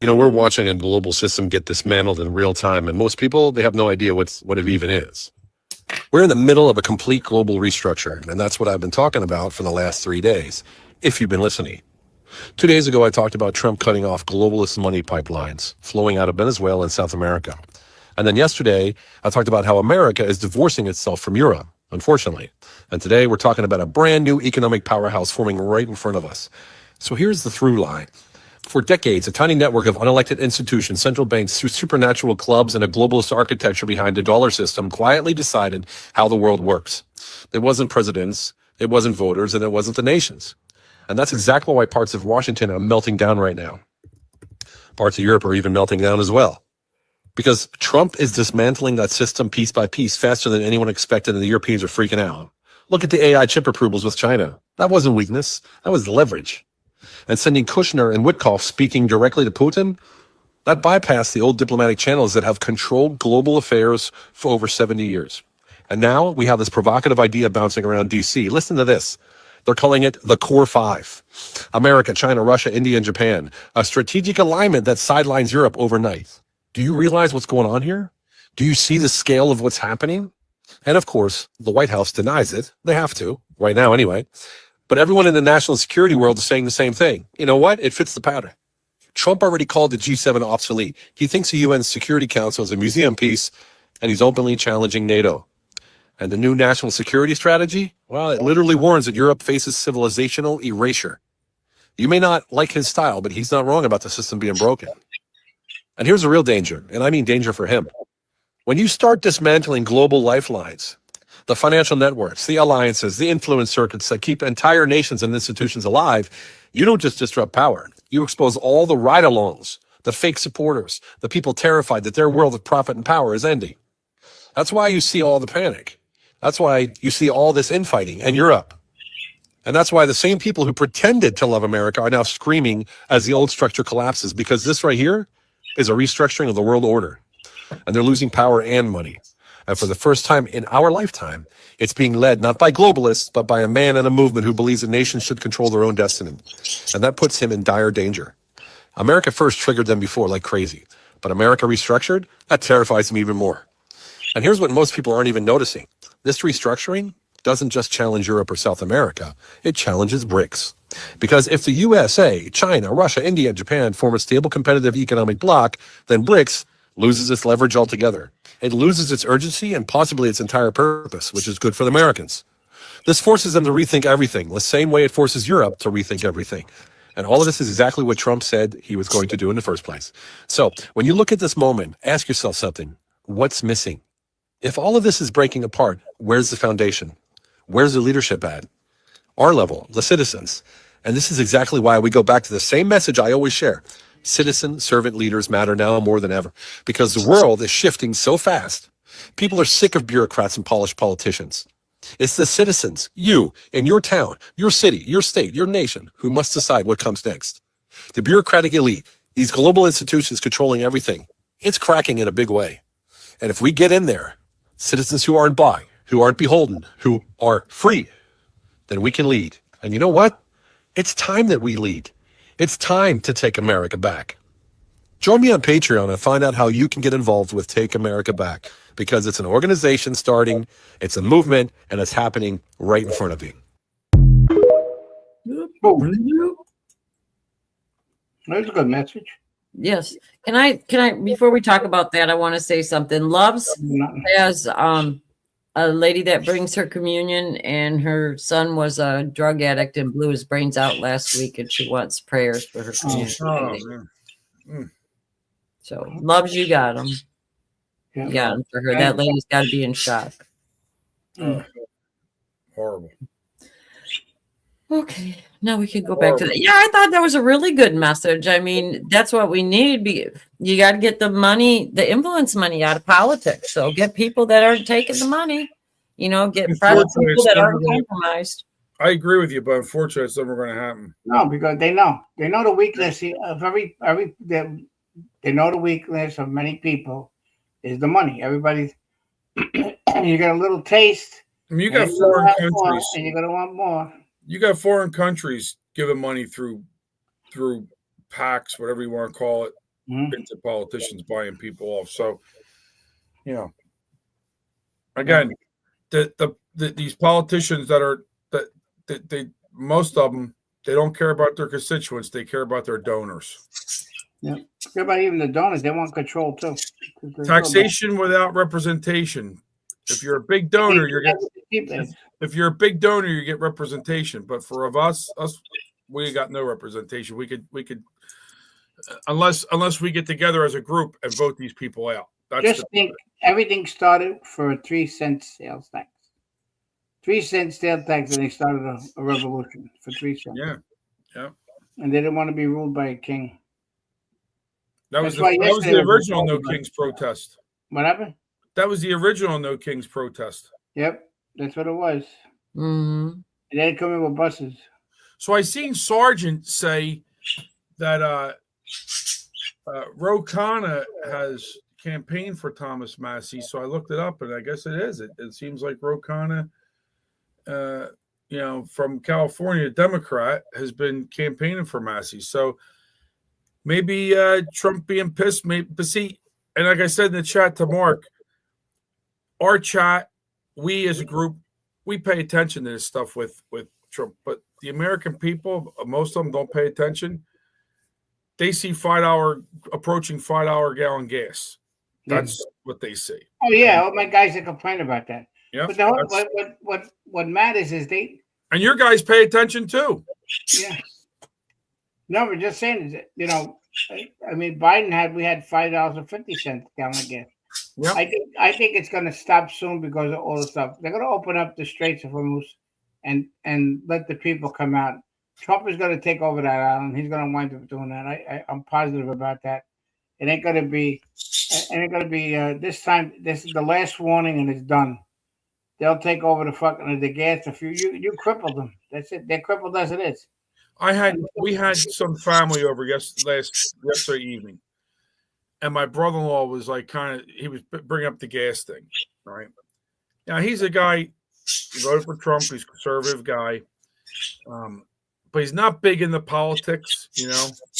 We're watching a global system get dismantled in real time, and most people, they have no idea what it even is. We're in the middle of a complete global restructure, and that's what I've been talking about for the last 3 days, if you've been listening. 2 days ago, I talked about Trump cutting off globalist money pipelines flowing out of Venezuela and South America. And then yesterday, I talked about how America is divorcing itself from Europe, unfortunately. And today, we're talking about a brand new economic powerhouse forming right in front of us. So here's the through line. For decades, a tiny network of unelected institutions, central banks, through supernatural clubs and a globalist architecture behind the dollar system quietly decided how the world works. It wasn't presidents, it wasn't voters, and it wasn't the nations. And that's exactly why parts of Washington are melting down right now. Parts of Europe are even melting down as well. Because Trump is dismantling that system piece by piece faster than anyone expected, and the Europeans are freaking out. Look at the AI chip approvals with China. That wasn't weakness, that was leverage. And sending Kushner and Witkoff speaking directly to Putin, that bypassed the old diplomatic channels that have controlled global affairs for over 70 years. And now we have this provocative idea bouncing around DC. Listen to this. They're calling it the Core Five. America, China, Russia, India, and Japan. A strategic alignment that sidelines Europe overnight. Do you realize what's going on here? Do you see the scale of what's happening? And of course, the White House denies it. They have to, right now anyway. But everyone in the national security world is saying the same thing. You know what? It fits the pattern. Trump already called the G7 obsolete. He thinks the UN Security Council is a museum piece, and he's openly challenging NATO. And the new national security strategy? Well, it literally warns that Europe faces civilizational erasure. You may not like his style, but he's not wrong about the system being broken. And here's a real danger, and I mean danger for him. When you start dismantling global lifelines, the financial networks, the alliances, the influence circuits that keep entire nations and institutions alive, you don't just disrupt power. You expose all the ride-alongs, the fake supporters, the people terrified that their world of profit and power is ending. That's why you see all the panic. That's why you see all this infighting in Europe. And that's why the same people who pretended to love America are now screaming as the old structure collapses, because this right here is a restructuring of the world order. And they're losing power and money. And for the first time in our lifetime, it's being led not by globalists, but by a man and a movement who believes that nations should control their own destiny. And that puts him in dire danger. America first triggered them before like crazy. But America restructured, that terrifies him even more. And here's what most people aren't even noticing. This restructuring doesn't just challenge Europe or South America. It challenges BRICS. Because if the USA, China, Russia, India, and Japan form a stable competitive economic bloc, then BRICS loses its leverage altogether. It loses its urgency and possibly its entire purpose, which is good for the Americans. This forces them to rethink everything, the same way it forces Europe to rethink everything. And all of this is exactly what Trump said he was going to do in the first place. So when you look at this moment, ask yourself something. What's missing? If all of this is breaking apart, where's the foundation? Where's the leadership at? Our level, the citizens. And this is exactly why we go back to the same message I always share. Citizen servant leaders matter now more than ever because the world is shifting so fast. People are sick of bureaucrats and polished politicians. It's the citizens, you, in your town, your city, your state, your nation, who must decide what comes next. The bureaucratic elite, these global institutions controlling everything, it's cracking in a big way. And if we get in there, citizens who aren't who aren't beholden, who are free, then we can lead. And you know what? It's time that we lead. It's time to take America back. Join me on Patreon and find out how you can get involved with Take America Back, because it's an organization starting, it's a movement, and it's happening right in front of you. That's a good message. Yes. Can I, before we talk about that, I want to say something. Loves has a lady that brings her communion, and her son was a drug addict and blew his brains out last week, and she wants prayers for her communion. So Loves, you got them. You got them for her. That lady's got to be in shock. Horrible. Okay, now we can go back to that. Yeah, I thought that was a really good message. I mean, that's what we need. You got to get the money, the influence money out of politics. So get people that aren't taking the money, get private people that aren't compromised. I agree with you, but unfortunately, it's never going to happen. No, because they know the weakness of they know the weakness of many people is the money. Everybody's you get a little taste. I mean, you got foreign countries, and you're gonna want more. You got foreign countries giving money through PACs, whatever you want to call it, into politicians buying people off. So, again, these politicians that most of them, they don't care about their constituents; they care about their donors. Yeah, care about even the donors. They want control too. Taxation without representation. If you're a big donor, if you're a big donor, you get representation. But for us, we got no representation. We could, unless we get together as a group and vote these people out. Think everything started for a 3-cent sales tax. 3-cent sales tax, and they started a revolution for 3 cents. Yeah. And they didn't want to be ruled by a king. That was the original No Kings protest. What happened? That was the original No Kings protest. Yep, that's what it was. Mm-hmm. And they come in with buses. So I seen Sargent say that Ro Khanna has campaigned for Thomas Massie. So I looked it up, and I guess it is. It seems like Ro Khanna, from California, Democrat, has been campaigning for Massie. So maybe Trump being pissed. But see, and like I said in the chat to Mark, our chat, we as a group, we pay attention to this stuff with Trump. But the American people, most of them don't pay attention. They see approaching $5 gallon gas. That's what they see. Oh yeah, all my guys that complain about that. Yeah. But what matters is and your guys pay attention too. Yeah. No, we're just saying is Biden we had $5.50 gallon of gas. Yep. I think it's going to stop soon because of all the stuff. They're going to open up the Straits of Hormuz and let the people come out. Trump is going to take over that island. He's going to wind up doing that. I'm positive about that. It ain't going to be this time. This is the last warning, and it's done. They'll take over the gas. If you crippled them, that's it. They're crippled as it is. We had some family over yesterday evening, and my brother-in-law was like he was bringing up the gas thing, right? Now he's a guy, he voted for Trump. He's a conservative guy, but he's not big into politics, And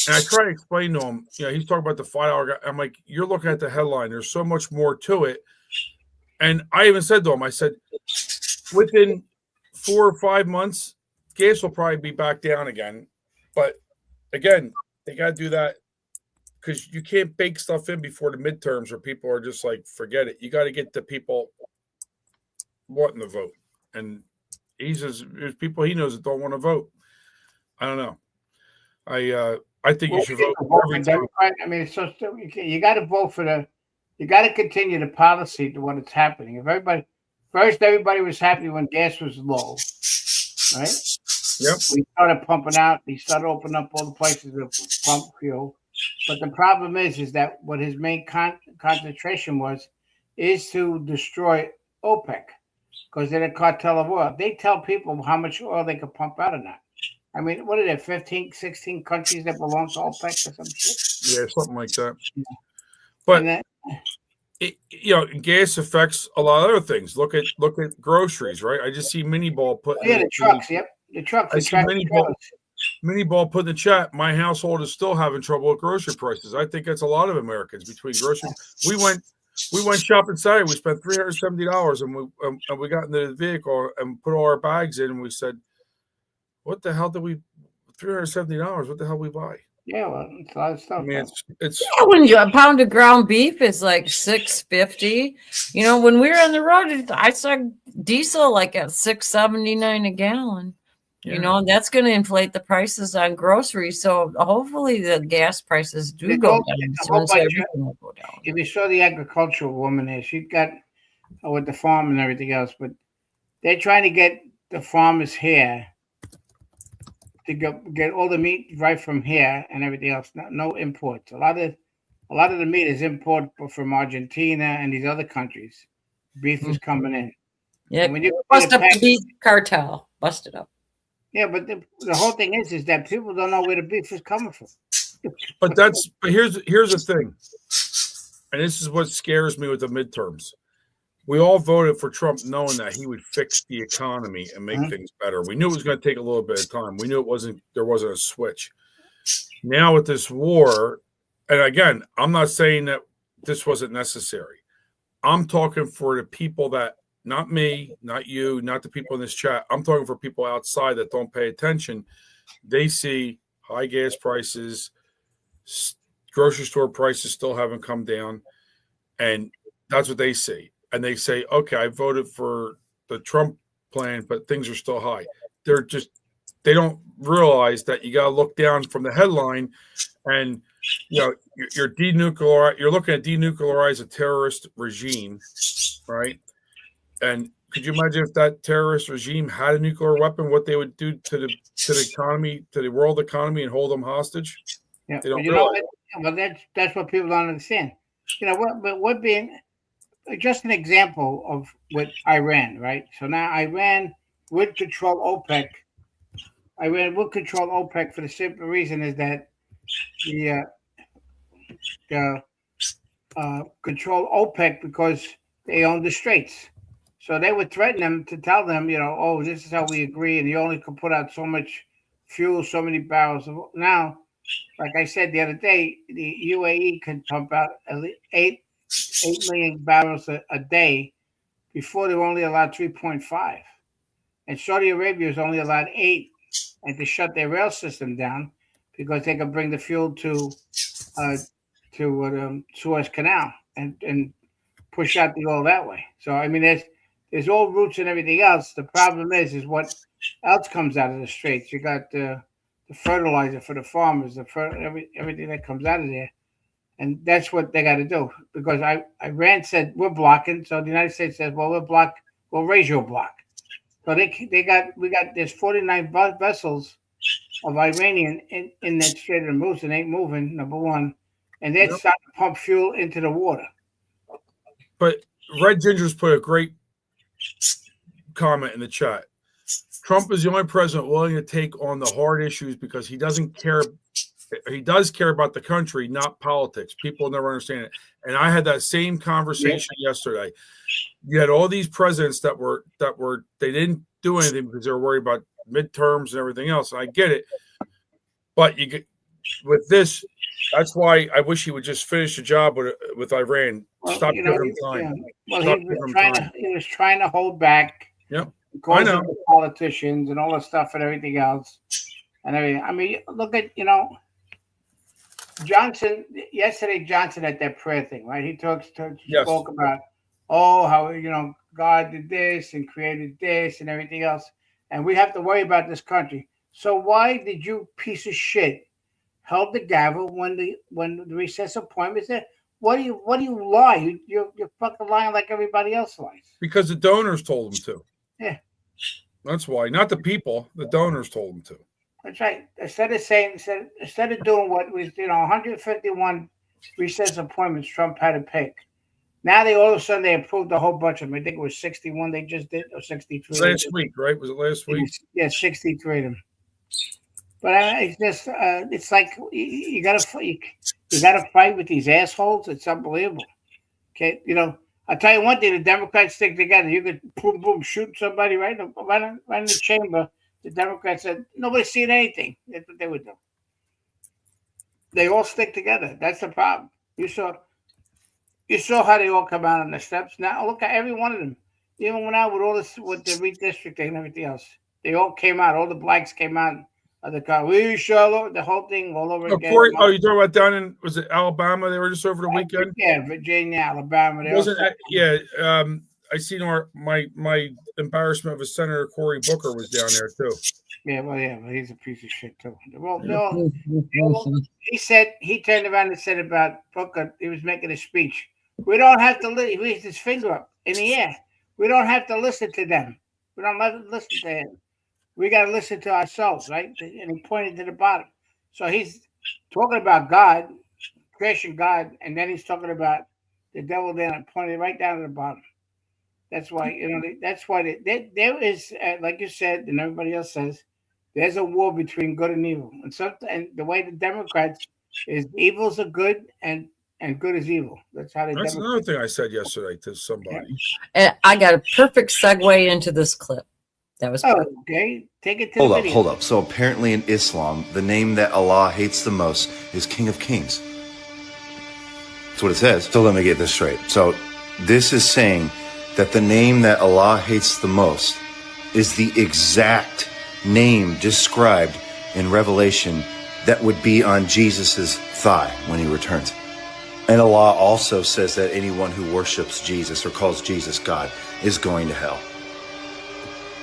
I try to explain to him, he's talking about the $5 guy. I'm like, you're looking at the headline. There's so much more to it. And I even said to him, I said, within 4 or 5 months, gas will probably be back down again. But again, they got to do that because you can't bake stuff in before the midterms or people are just like, forget it. You got to get the people wanting to vote. And there's people he knows that don't want to vote. I don't know. I think you should vote every time. I mean, it's so you got to vote for you got to continue the policy to what it's happening. If everybody was happy when gas was low, right? Yep. We started pumping out. He started opening up all the places to pump fuel. But the problem is that what his main concentration is to destroy OPEC, because they're a cartel of oil. They tell people how much oil they can pump out or not. I mean, what are there, 15, 16 countries that belong to OPEC or some shit? Yeah, something like that. But gas affects a lot of other things. Look at groceries, right? I just see Mini Ball putting the trucks. Yep, the trucks. I see Mini Ball put in the chat. My household is still having trouble with grocery prices. I think that's a lot of Americans between groceries. We went shopping Saturday. We spent $370, and we got into the vehicle and put all our bags in, and we said, "What the hell did we? $370? What the hell we buy?" Yeah, well, it's a lot of stuff. I mean, it's when a pound of ground beef is like $6.50. When we were on the road, I saw diesel like at $6.79 a gallon. Yeah. That's going to inflate the prices on groceries. So hopefully the gas prices do go down. If you saw the agricultural woman there, she got with the farm and everything else, but they're trying to get the farmers here to get all the meat right from here and everything else. No imports. A lot of the meat is imported from Argentina and these other countries. Beef is coming in. Yeah, when you bust up the beef cartel, bust it up. Yeah, but the whole thing is that people don't know where the beef is coming from. But here's the thing, and this is what scares me with the midterms. We all voted for Trump knowing that he would fix the economy and make things better. We knew it was going to take a little bit of time. We knew there wasn't a switch. Now with this war, and again, I'm not saying that this wasn't necessary. I'm talking for the people that, not me, not you, not the people in this chat. I'm talking for people outside that don't pay attention. They see high gas prices, grocery store prices still haven't come down, and that's what they see. And they say, okay, I voted for the Trump plan, but things are still high. They don't realize that you got to look down from the headline, and you're looking at denuclearize a terrorist regime, right? And could you imagine if that terrorist regime had a nuclear weapon, what they would do to the economy, to the world economy, and hold them hostage? Yeah, but that's what people don't understand. We're being just an example of with Iran, right? So now Iran would control OPEC. Iran will control OPEC for the simple reason is that control OPEC because they own the straits. So they would threaten them to tell them, this is how we agree, and you only can put out so much fuel, so many barrels. Now, like I said the other day, the UAE can pump out at least 8 million barrels a day. Before they were only allowed 3.5, and Saudi Arabia is only allowed 8, and to shut their rail system down because they could bring the fuel to Suez Canal and push out the oil that way. So I mean, there's all routes and everything else. The problem is what else comes out of the straits. You got the fertilizer for the farmers, everything that comes out of there. And that's what they got to do, because Iran said we're blocking, so the United States says, well, we'll raise your block. So there's 49 vessels of Iranian in that Strait of Hormuz and ain't moving, number one, and they're starting to pump fuel into the water. But Red Ginger's put a great comment in the chat. Trump is the only president willing to take on the hard issues because he doesn't care. He does care about the country, not politics. People never understand it. And I had that same conversation yesterday. You had all these presidents that they didn't do anything because they were worried about midterms and everything else. And I get it. But with this, that's why I wish he would just finish the job with Iran. Stop giving him time. Well, he was trying to hold back. Yep. Because of the politicians and all the stuff and everything else. And everything. I mean, look at, Johnson at that prayer thing, right? He spoke about, how, God did this and created this and everything else. and we have to worry about this country. So why did you piece of shit held the gavel when the recess appointment there? What do you lie? You're fucking lying like everybody else lies. Because the donors told them to. Yeah. That's why. Not the people. The donors told them to. That's right. Instead of doing what was 151 recess appointments Trump had to pick. Now all of a sudden they approved a whole bunch of them. I think it was 61 they just did, or 63. Last week, right? Was it last week? Yeah, 63 of them. But it's just it's like you gotta fight with these assholes. It's unbelievable. Okay, I'll tell you one thing: the Democrats stick together. You could boom boom shoot somebody right in the chamber. The Democrats said nobody's seeing anything. That's what they would do. They all stick together. That's the problem. You saw how they all come out on the steps. Now look at every one of them. Even when I with the redistricting and everything else, they all came out. All the blacks came out of the car. We show the whole thing all over again. You talking about down in was it Alabama? They were just over the weekend. Yeah, Virginia, Alabama. I seen my embarrassment of a Senator Cory Booker was down there too. Yeah, well, he's a piece of shit too. Well, no, he turned around and said about Booker. He was making a speech. We don't have to. He raised his finger up in the air. We don't have to listen to them. We don't have to listen to him. We got to listen to ourselves, right? And he pointed to the bottom. So he's talking about God, creation God, and then he's talking about the devil there and pointing right down to the bottom. That's why, there is, like you said, and everybody else says, there's a war between good and evil. And the way the Democrats is evil's a good and good is evil. That's how they. That's another thing I said yesterday to somebody. And I got a perfect segue into this clip. That was okay. Take it to the video. Hold up. So apparently in Islam, the name that Allah hates the most is King of Kings. That's what it says. So let me get this straight. So this is saying that the name that Allah hates the most is the exact name described in Revelation that would be on Jesus's thigh when he returns. And Allah also says that anyone who worships Jesus or calls Jesus God is going to hell.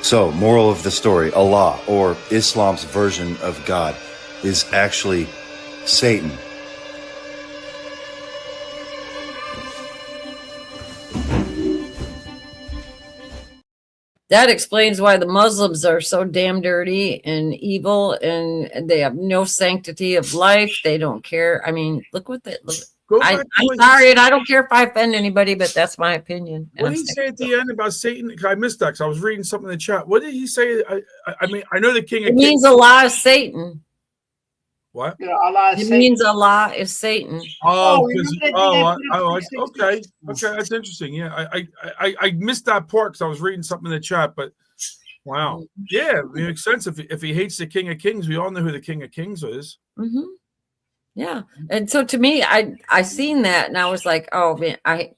So, moral of the story, Allah, or Islam's version of God, is actually Satan. That explains why the Muslims are so damn dirty and evil, and they have no sanctity of life. They don't care. I mean, look what they look. I'm sorry, and I don't care if I offend anybody, but that's my opinion. What did he say at the end about Satan? I missed that because I was reading something in the chat. What did he say? I mean, I know the King of Kings. It means Allah is Satan. What? Allah is Satan. Means Allah is Satan. Okay, that's interesting. Yeah, I missed that part because I was reading something in the chat, but wow, yeah, it makes sense. If he hates the King of Kings, we all know who the King of Kings is. Mm-hmm. Yeah, and so to me, I seen that and I was like, oh man, I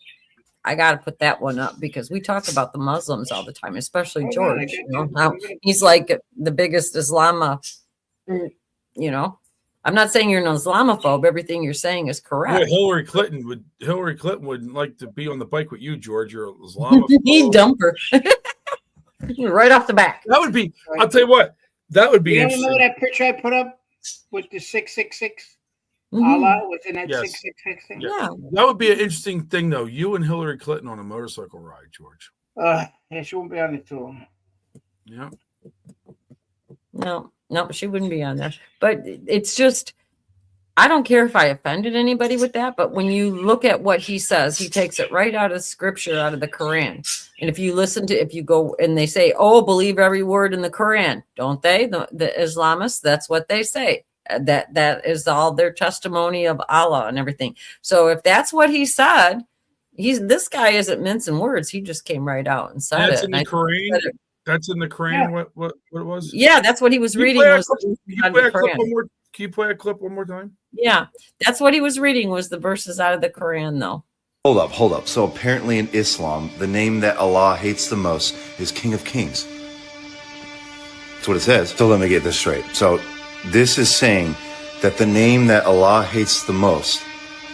got to put that one up because we talk about the Muslims all the time, especially George. How he's like the biggest I'm not saying you're an Islamophobe. Everything you're saying is correct. Well, Hillary Clinton would like to be on the bike with you, George. You're an Islamophobe. He'd dump her right off the back. That would be. I'll tell you what. That would be. You interesting. remember that picture I put up with the 666? Allah was in that 666 thing. Yeah, that would be an interesting thing, though. You and Hillary Clinton on a motorcycle ride, George. Yeah, she won't be on it too. Yeah. No, she wouldn't be on there. But it's just, I don't care if I offended anybody with that. But when you look at what he says, he takes it right out of scripture, out of the Quran. And if you go and they say, oh, believe every word in the Quran, don't they? The Islamists, that's what they say. That is all their testimony of Allah and everything. So if that's what he said, this guy isn't mincing words. He just came right out and said that's it. In the Quran. That's in the Quran. Yeah. What it was? Yeah, that's what he was reading. Can you play a clip one more time? Yeah, that's what he was reading was the verses out of the Quran, though. Hold up. So apparently in Islam, the name that Allah hates the most is King of Kings. That's what it says. So let me get this straight. So this is saying that the name that Allah hates the most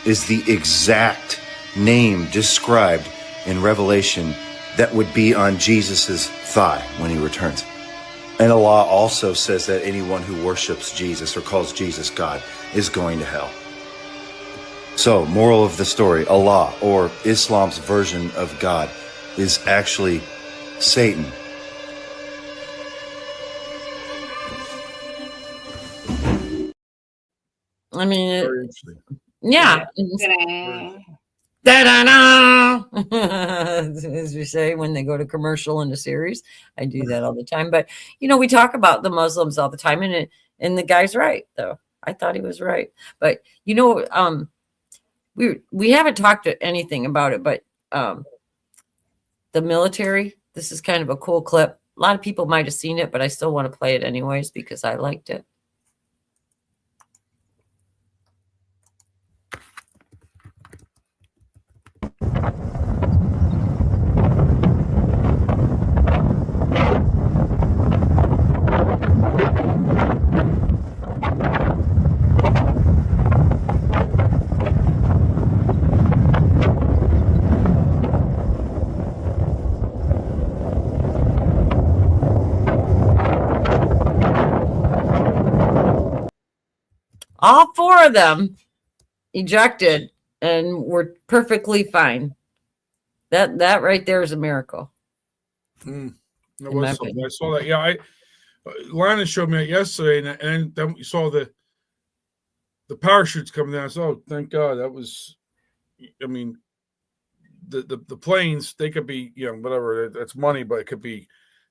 is the exact name described in Revelation that would be on Jesus's thigh when he returns. And Allah also says that anyone who worships Jesus or calls Jesus God is going to hell. So, moral of the story, Allah, or Islam's version of God, is actually Satan. I mean, Very interesting. yeah. Da-da-da! As we say when they go to commercial in a series, I do that all the time. But we talk about the Muslims all the time, and the guy's right, though. I thought he was right, but we haven't talked anything about it. But the military. This is kind of a cool clip. A lot of people might have seen it, but I still want to play it anyways because I liked it. All 4 of them ejected and were perfectly fine. That right there is a miracle. That was something. I saw that. Yeah, Lana showed me it yesterday, and then we saw the parachutes coming down. So, oh, thank God. That was, I mean, the planes, they could be, whatever. That's money, but they could be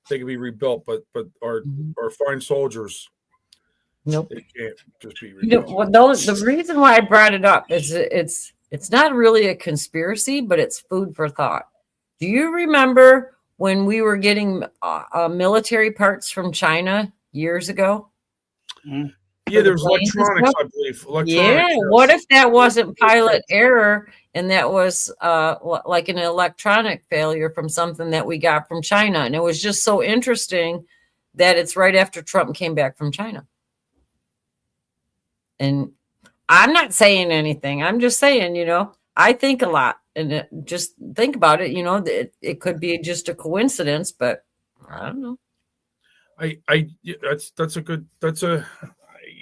rebuilt. But our fine soldiers, nope, they can't just be rebuilt. The reason why I brought it up is it's not really a conspiracy, but it's food for thought. Do you remember when we were getting military parts from China years ago? Yeah, there was electronics, I believe. Yeah, what if that wasn't pilot error and that was like an electronic failure from something that we got from China? And it was just so interesting that it's right after Trump came back from China. And I'm not saying anything. I'm just saying, I think a lot. And just think about it, it could be just a coincidence, but I don't know. You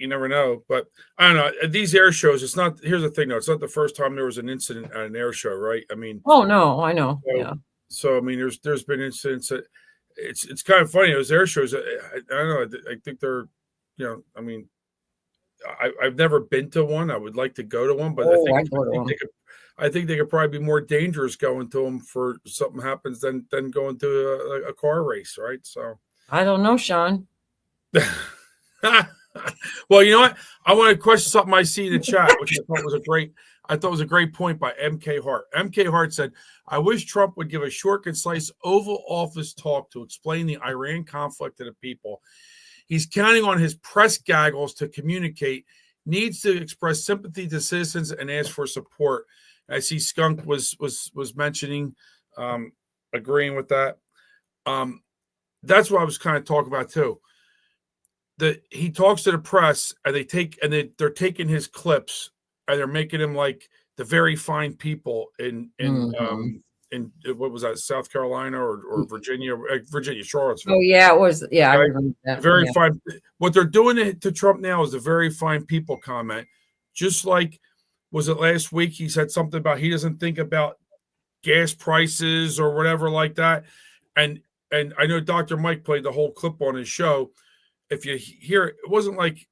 never know, but I don't know. These air shows, here's the thing though, it's not the first time there was an incident at an air show, right? I mean, oh no, I know. So I mean, there's been incidents that it's kind of funny. Those air shows, I don't know. I think they're, I mean, I've never been to one. I would like to go to one, but I think they could probably be more dangerous going to them for something happens than going to a car race, right? So I don't know, Sean. Well, you know what? I want to question something I see in the chat, which I thought was a great point by MK Hart. MK Hart said, "I wish Trump would give a short, concise Oval Office talk to explain the Iran conflict to the people. He's counting on his press gaggles to communicate. Needs to express sympathy to citizens and ask for support." I see Skunk was mentioning, agreeing with that. That's what I was kind of talking about too. That he talks to the press and they're taking his clips and they're making him like the very fine people in what was that, South Carolina or Virginia, Charlottesville. Oh yeah, it was. Yeah, okay. I remember that. Very fine. What they're doing to Trump now is the very fine people comment. Just like, was it last week? He said something about he doesn't think about gas prices or whatever like that. And I know Dr. Mike played the whole clip on his show. If you hear it, it wasn't like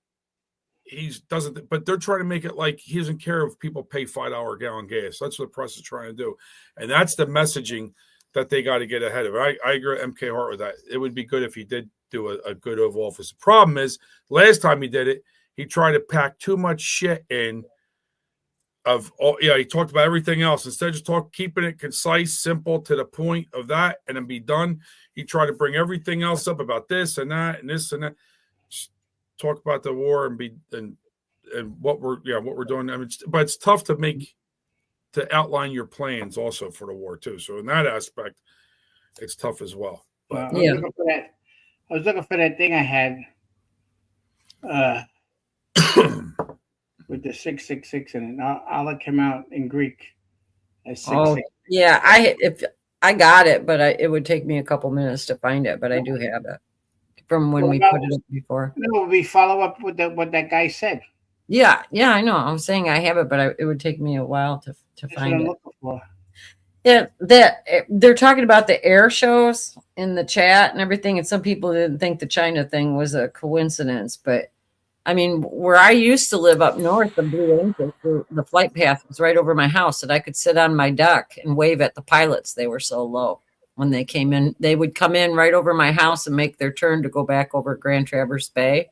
but they're trying to make it like he doesn't care if people pay $5 a gallon gas. That's what the press is trying to do. And that's the messaging that they got to get ahead of. I agree with MK Hart with that. It would be good if he did do a good Oval Office. The problem is, last time he did it, he tried to pack too much shit in he talked about everything else. Instead of just keeping it concise, simple, to the point of that, and then be done, he tried to bring everything else up about this and that and this and that. Just talk about the war and what we're doing. I mean, but it's tough to outline your plans also for the war too. So in that aspect, it's tough as well. But, I was looking for that thing I had with the 666 in it. Allah came out in Greek as 666. Yeah, I got it, but it would take me a couple minutes to find it, but I do have it. from when we put it up before. No, we follow up with what that guy said. Yeah, I know. I'm saying I have it, but it would take me a while to That's find what I'm it. looking for. Yeah, they're talking about the air shows in the chat and everything, and some people didn't think the China thing was a coincidence, but I mean, where I used to live up north, the Blue Angels, the flight path was right over my house, and I could sit on my deck and wave at the pilots. They were so low when they came in. They would come in right over my house and make their turn to go back over Grand Traverse Bay.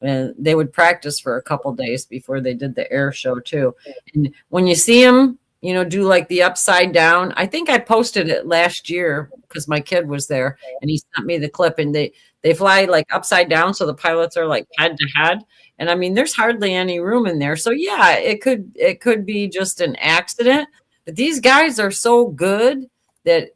And they would practice for a couple days before they did the air show too. And when you see them, do like the upside down. I think I posted it last year because my kid was there and he sent me the clip, and they fly like upside down. So the pilots are like head to head. And I mean, there's hardly any room in there. So yeah, it could be just an accident, but these guys are so good that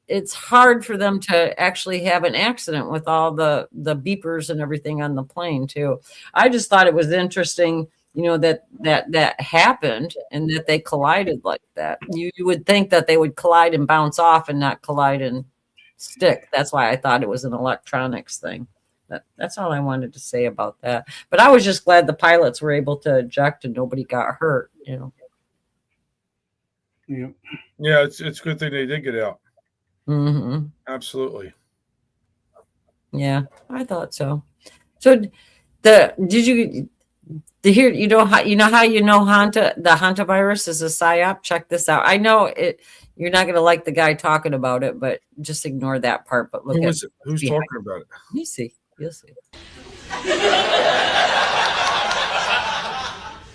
it's hard for them to actually have an accident with all the beepers and everything on the plane too. I just thought it was interesting, that happened and that they collided like that. You would think that they would collide and bounce off and not collide and stick. That's why I thought it was an electronics thing. That's all I wanted to say about that. But I was just glad the pilots were able to eject and nobody got hurt. Yeah, it's a good thing they did get out. Mm-hmm. Absolutely. Yeah, I thought so. So did you hear the hantavirus is a psyop? Check this out. I know it. You're not going to like the guy talking about it, but just ignore that part. But look who's talking about it? You'll see.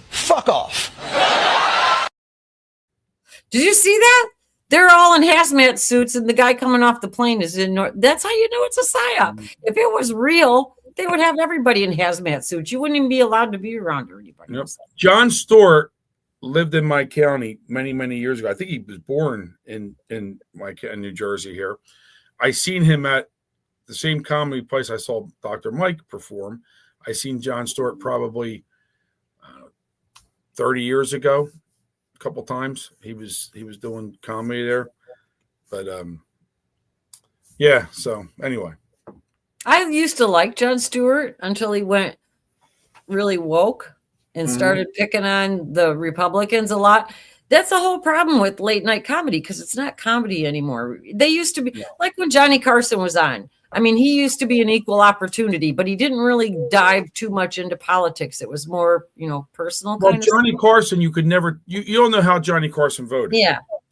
Fuck off. Did you see that? They're all in hazmat suits, and the guy coming off the plane is in. That's how you know it's a psyop. If it was real, they would have everybody in hazmat suits. You wouldn't even be allowed to be around anybody else. John Stewart lived in my county many, many years ago. I think he was born in New Jersey here. I seen him at the same comedy place I saw Dr. Mike perform. I seen John Stewart probably 30 years ago. A couple times he was doing comedy there, but so anyway, I used to like Jon Stewart until he went really woke and started picking on the Republicans a lot. That's the whole problem with late night comedy, because it's not comedy anymore. They used to be like when Johnny Carson was on. I mean, he used to be an equal opportunity, but he didn't really dive too much into politics. It was more, personal. Well, Johnny Carson, you could never, you don't know how Johnny Carson voted.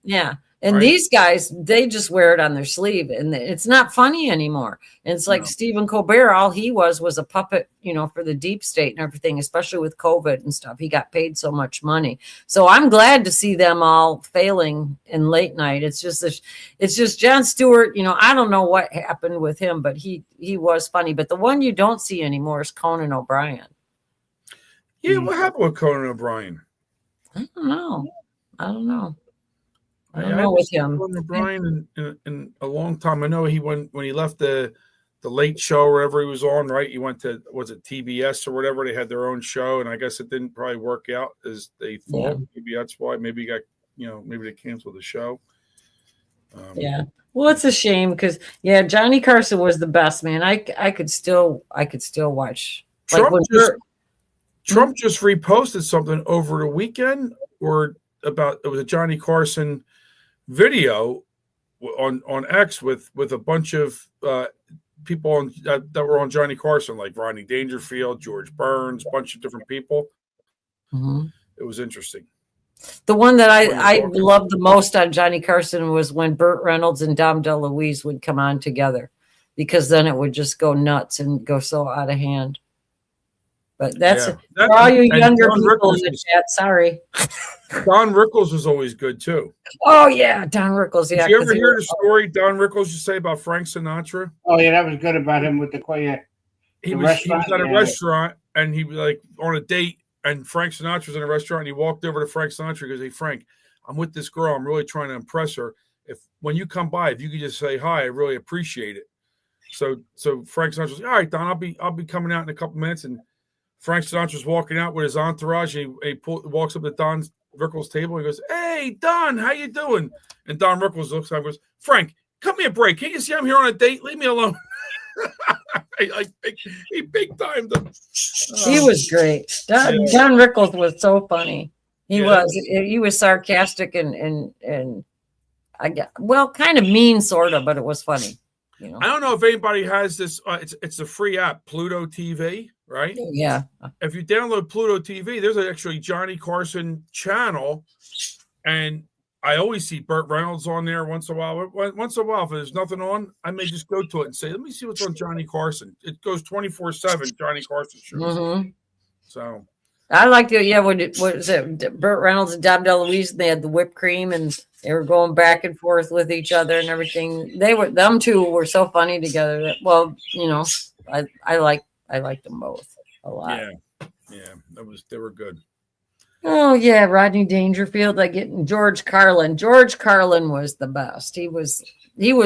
Yeah. And these guys, they just wear it on their sleeve, and it's not funny anymore. And it's like Stephen Colbert, all he was a puppet, for the deep state and everything, especially with COVID and stuff. He got paid so much money. So I'm glad to see them all failing in late night. It's just Jon Stewart. I don't know what happened with him, but he was funny. But the one you don't see anymore is Conan O'Brien. Yeah, what happened with Conan O'Brien? I don't know. I don't know with him. Conan O'Brien in a long time. I know he when he left the Late Show or wherever he was on, right? He went to, was it TBS or whatever? They had their own show, and I guess it didn't probably work out as they thought. Yeah. Maybe that's why. Maybe he got, maybe they canceled the show. Well, it's a shame because Johnny Carson was the best, man. I could still watch. Trump just reposted something over the weekend it was a Johnny Carson video on X with a bunch of people that were on Johnny Carson, like Rodney Dangerfield, George Burns, a bunch of different people. Mm-hmm. It was interesting. The one that I loved the most on Johnny Carson was when Burt Reynolds and Dom DeLuise would come on together, because then it would just go nuts and go so out of hand. But for all you younger people in the chat, sorry. Don Rickles was always good too. Oh yeah, Don Rickles. Yeah. Did you ever hear the story Don Rickles used to say about Frank Sinatra? Oh yeah, that was good about him with the He was at a restaurant, and he was like on a date, and Frank Sinatra was in a restaurant, and he walked over to Frank Sinatra and goes, "Hey Frank, I'm with this girl. I'm really trying to impress her. When you come by, if you could just say hi, I really appreciate it." So Frank Sinatra's like, "All right, Don, I'll be coming out in a couple minutes." And Frank Sinatra's walking out with his entourage, and he walks up to Don Rickles' table. And he goes, "Hey, Don, how you doing?" And Don Rickles looks at him and goes, "Frank, cut me a break. Can't you see I'm here on a date? Leave me alone." He big timed them. He was great. John Rickles was so funny. He was sarcastic and I get kind of mean, sort of, but it was funny. You know, I don't know if anybody has this. It's a free app, Pluto TV, right? Yeah. If you download Pluto TV, there's actually Johnny Carson channel, and I always see Burt Reynolds on there once in a while. Once in a while, if there's nothing on, I may just go to it and say, "Let me see what's on Johnny Carson." It goes 24/7. Johnny Carson shows. Mm-hmm. So I liked it. Yeah, what was it? Burt Reynolds and Dom DeLuise, and they had the whipped cream, and they were going back and forth with each other and everything. Them two were so funny together. Well, you know, I liked them both a lot. Yeah, they were good. Oh yeah, Rodney Dangerfield. George Carlin. George Carlin was the best. He was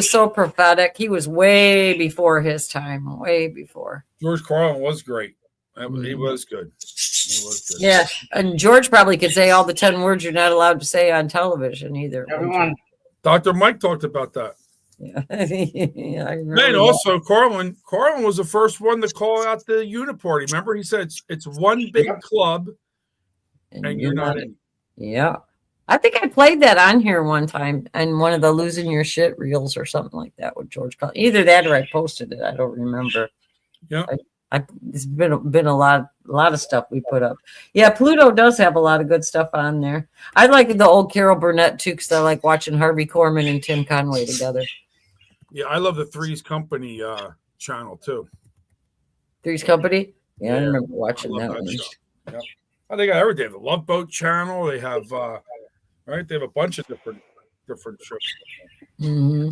so prophetic. He was way before his time. Way before. George Carlin was great. He was good. Yeah, and George probably could say all the 10 words you're not allowed to say on television either. Everyone. Dr. Mike talked about that. Yeah, I remember. And also, Carlin was the first one to call out the uniparty. Remember, he said it's one big club, and you're not in. Yeah, I think I played that on here one time in one of the losing your shit reels or something like that with George Carlin. Either that or I posted it. I don't remember. Yeah. It's been a lot of stuff we put up. Yeah, Pluto does have a lot of good stuff on there. I like the old Carol Burnett too, because I like watching Harvey Korman and Tim Conway together. Yeah, I love the Three's Company channel too. Three's Company? Yeah, I remember watching that one. Yep. Oh, they got everything. They have the Love Boat channel. They have right. They have a bunch of different shows. Mm-hmm.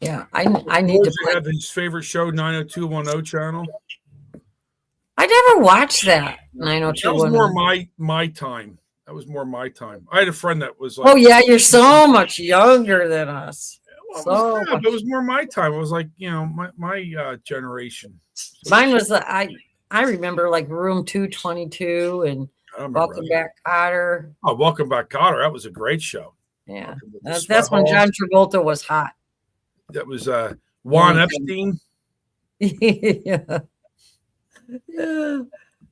Yeah, I need to have his favorite show, 90210 channel. I never watched that. 90210. That was more my time. That was more my time. I had a friend that was like, oh yeah, you're so much younger than us. Well, it was more my time. It was like, you know, my generation. Mine was I remember like Room 222 and Welcome Back, Kotter. Oh, Welcome Back, Kotter. That was a great show. Yeah, that's when John Travolta was hot. That was Juan Epstein. Yeah.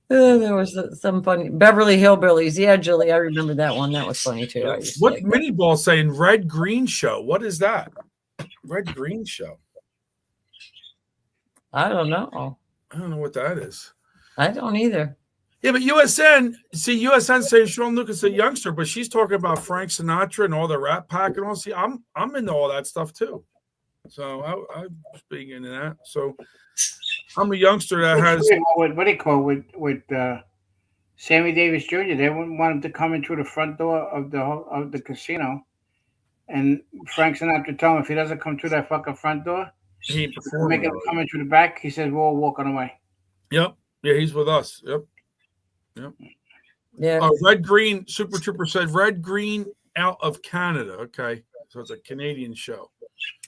There was some funny Beverly Hillbillies. Yeah, Julie, I remember that one. That was funny too. What mini ball saying Red Green Show? What is that? Red Green Show. I don't know. I don't know what that is. I don't either. Yeah, but USN saying Sean Lucas a youngster, but she's talking about Frank Sinatra and all the Rat Pack and all. See, I'm into all that stuff too. So I was big into that. So I'm a youngster that has what do you call with Sammy Davis Jr. They wouldn't want him to come in through the front door of the casino, and Frank Sinatra told him if he doesn't come through that fucking front door, he make him come in through the back. He says we're all walking away. Yep. Yeah, he's with us. Yep. Yeah. Red Green Super Trooper said Red Green out of Canada. Okay, so it's a Canadian show.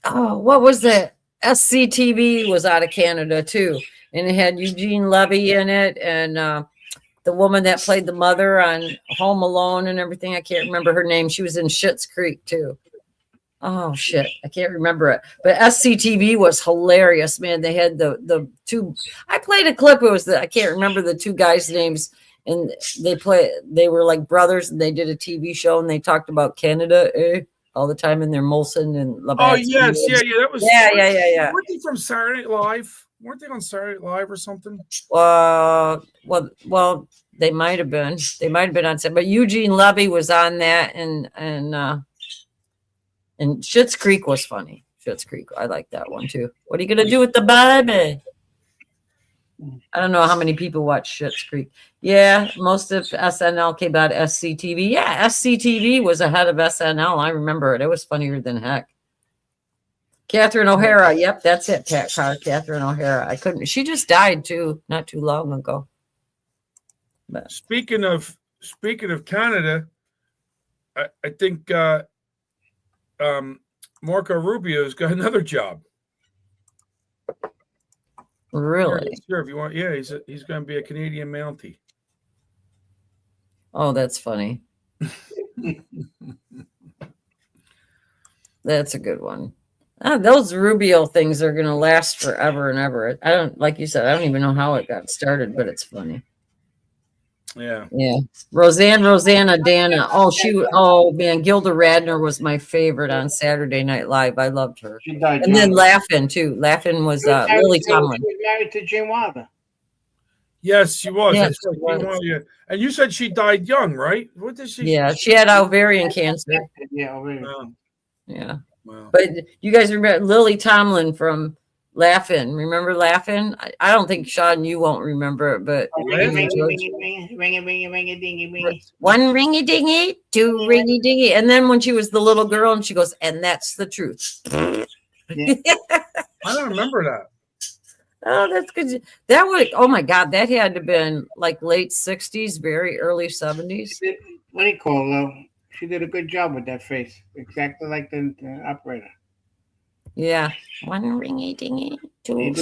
Oh, what was that? SCTV was out of Canada too, and it had Eugene Levy in it, and the woman that played the mother on Home Alone and everything. I can't remember her name. She was in Schitt's Creek too. Oh shit, I can't remember it. But SCTV was hilarious, man. They had the two. I played a clip. It was I can't remember the two guys' names, and they were like brothers, and they did a TV show, and they talked about Canada. All the time in their Molson and Labatt. Oh yes, that was yeah. Weren't they from Saturday Night Live? Weren't they on Saturday Night Live or something? Well, they might have been. They might have been on set, but Eugene Levy was on that, and Schitt's Creek was funny. Schitt's Creek, I like that one too. What are you gonna do with the baby? I don't know how many people watch Schitt's Creek. Yeah, most of SNL came out of SCTV. Yeah, SCTV was ahead of SNL. I remember it. It was funnier than heck. Catherine O'Hara. Yep, that's it. Pat Carr, Catherine O'Hara. She just died too, not too long ago. But speaking of Canada, I think Marco Rubio's got another job. Really? Sure, if you want. Yeah, he's going to be a Canadian Mountie. Oh, that's funny. That's a good one. Those Rubio things are going to last forever and ever. I don't, like you said, I don't even know how it got started, but it's funny. Yeah. Yeah. Rosanna Dana. Oh man, Gilda Radner was my favorite on Saturday Night Live. I loved her. She died And then young. Laughing too. Laughing was Lily Tomlin. She was married to Jim Wilder. Yes, she was. Yes, That's she right. was. Yeah. And you said she died young, right? What did she? Yeah, she had ovarian cancer. Yeah, ovarian. Wow. Yeah. Wow. But you guys remember Lily Tomlin from Laughing? Remember Laughing? I don't think Sean, you won't remember it, but Ring one ringy dingy, two ringy dingy, and then when she was the little girl, and she goes, "And that's the truth." I don't remember that. Oh, that's good. That would. Oh my God, that had to have been like late '60s, very early '70s. What do you call it? She did a good job with that face, exactly like the operator. Yeah, one ringy dingy, two.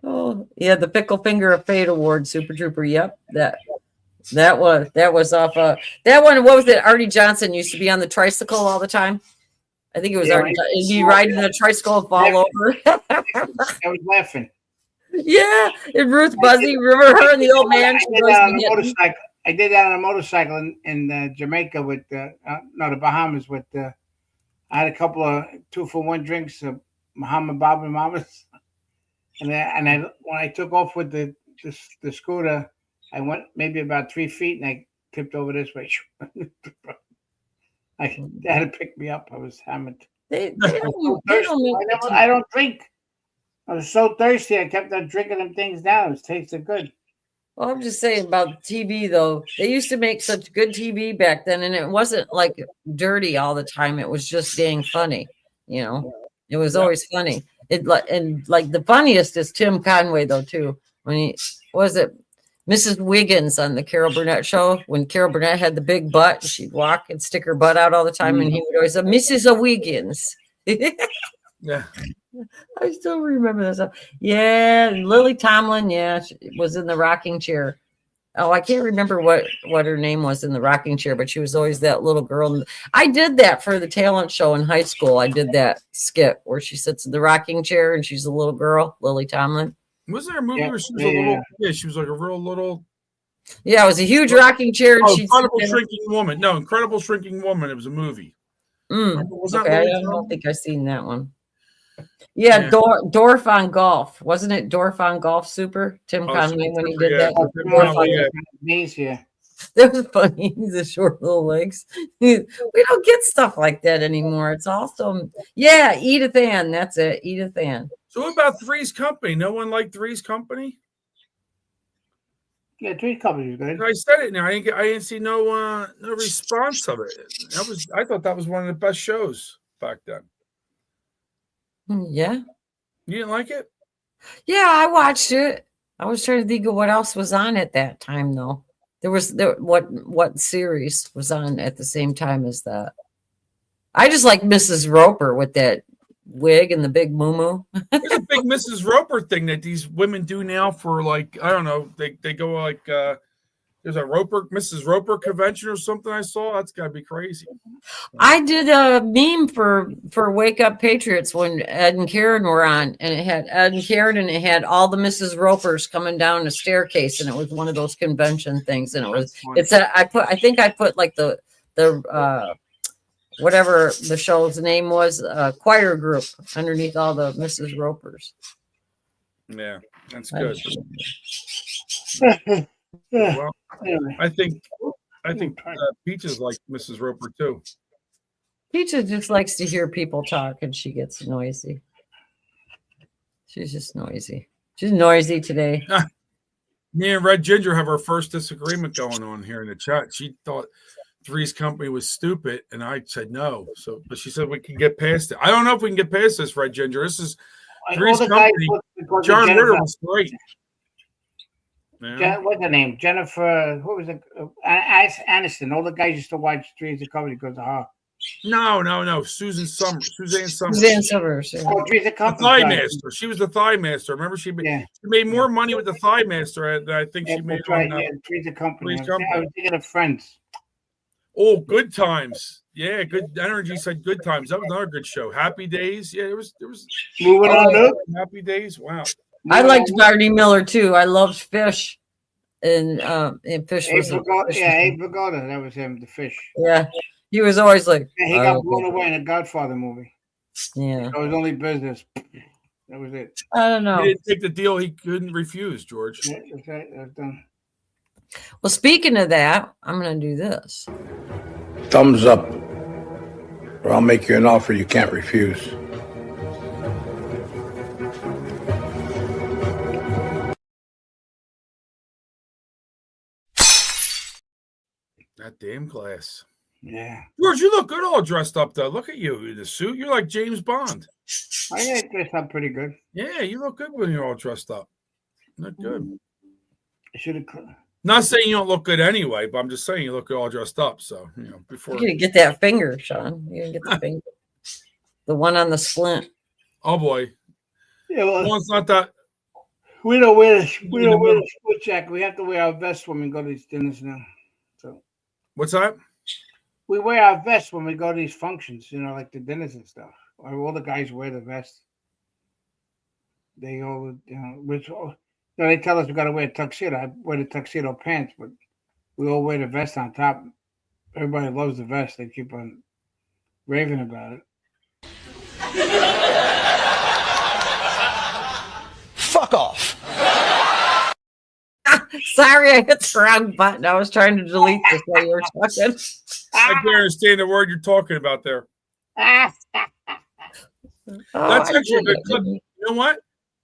Oh yeah, the Pickle Finger of Fate Award, Super Trooper. Yep, that was off. That one. What was it? Artie Johnson used to be on the tricycle all the time. I think it was Artie. He'd be riding the tricycle and fall over. I was laughing. Yeah, and Ruth Buzzy. Remember her and the old man? I did that on a motorcycle in Jamaica with the Bahamas with I had a couple of 2-for-1 drinks of Muhammad Baba Mamas, and when I took off with the scooter, I went maybe about 3 feet and I tipped over this way. They had to pick me up. I was hammered. I don't drink. I was so thirsty. I kept on drinking them things down. It tasted good. Well, I'm just saying about TV, though. They used to make such good TV back then, and it wasn't like dirty all the time. It was just dang funny. You know, it was always funny. And like the funniest is Tim Conway, though, too. When he was it Mrs. Wiggins on the Carol Burnett show, when Carol Burnett had the big butt, she'd walk and stick her butt out all the time, and he would always say, Mrs. Wiggins. Yeah. I still remember that stuff. Yeah, Lily Tomlin, yeah, she was in the rocking chair. Oh, I can't remember what her name was in the rocking chair, but she was always that little girl. I did that for the talent show in high school. I did that skit where she sits in the rocking chair and she's a little girl, Lily Tomlin. Wasn't there a movie where she was a little? Yeah, she was like a real little. Yeah, it was a huge rocking chair. And Incredible Shrinking Woman. No, Incredible Shrinking Woman. It was a movie. Okay, I don't think I've seen that one. Yeah, Dorf on Golf. Wasn't it Dorf on Golf Super? Tim Conway when he did that. That was funny. He's a short little legs. We don't get stuff like that anymore. It's also, Edith Ann. That's it. Edith Ann. So what about Three's Company? No one liked Three's Company? Yeah, Three's Company is good. I said it now. I didn't see no response of it. I thought that was one of the best shows back then. Yeah. You didn't like it? Yeah, I watched it. I was trying to think of what else was on at that time, though. What series was on at the same time as that? I just like Mrs. Roper with that wig and the big moo-moo. There's a big Mrs. Roper thing that these women do now for like, I don't know, they go like there's a Mrs. Roper convention or something I saw. That's gotta be crazy. I did a meme for Wake Up Patriots when Ed and Karen were on, and it had Ed and Karen and it had all the Mrs. Ropers coming down the staircase, and it was one of those convention things, and I think I put like the whatever the show's name was, choir group underneath all the Mrs. Ropers. Yeah, that's good. Yeah. Well, I think Peaches like Mrs. Roper too. Peaches just likes to hear people talk, and she gets noisy. She's just noisy. She's noisy today. Me and Red Ginger have our first disagreement going on here in the chat. She thought Three's Company was stupid, and I said no. But she said we can get past it. I don't know if we can get past this, Red Ginger. This is Three's Company. John Ritter was great. Yeah. What's her name? Jennifer. What was it? Aniston. All the guys used to watch Three's Company because of her. No. Suzanne Summers. Suzanne Summers. Yeah. Oh, Three's Company. The Thigh Master. She was the Thigh Master. Remember, she made more money with the Thigh Master than I think she made on Three's Company. Three's Company. I was thinking of Friends. Oh, Good Times. Yeah, Good Energy said Good Times. That was another good show. Happy Days. Yeah, there was Moving on up. Happy Days. Wow. I liked Barney Miller too. I loved Fish, and Fish was Abe Vigoda. That was him, the fish. yeah. He was always like And he got blown away in the Godfather movie. Yeah, It was only business. That was it. I don't know. He didn't take the deal he couldn't refuse, George. Yeah, that's right. That's done. Well, speaking of that, I'm going to do this. Thumbs up, or I'll make you an offer you can't refuse. That damn glass. Yeah. George, you look good all dressed up, though. Look at you in the suit. You're like James Bond. I got dressed up pretty good. Yeah, you look good when you're all dressed up. Look good. I should have. Not saying you don't look good anyway, but I'm just saying you look all dressed up. So, before. You're going to get that finger, Sean. You're going to get the finger. The one on the splint. Oh, boy. Yeah, well, it's not that. We don't wear the split jacket. We have to wear our vest when we go to these dinners now. So. What's that? We wear our vests when we go to these functions, like the dinners and stuff. Or all the guys wear the vest. They all, they tell us we got to wear a tuxedo. I wear the tuxedo pants, but we all wear the vest on top. Everybody loves the vest. They keep on raving about it. Fuck off. Sorry, I hit the wrong button. I was trying to delete this while you were talking. I can't understand the word you're talking about there. That's actually a good clip. You know what?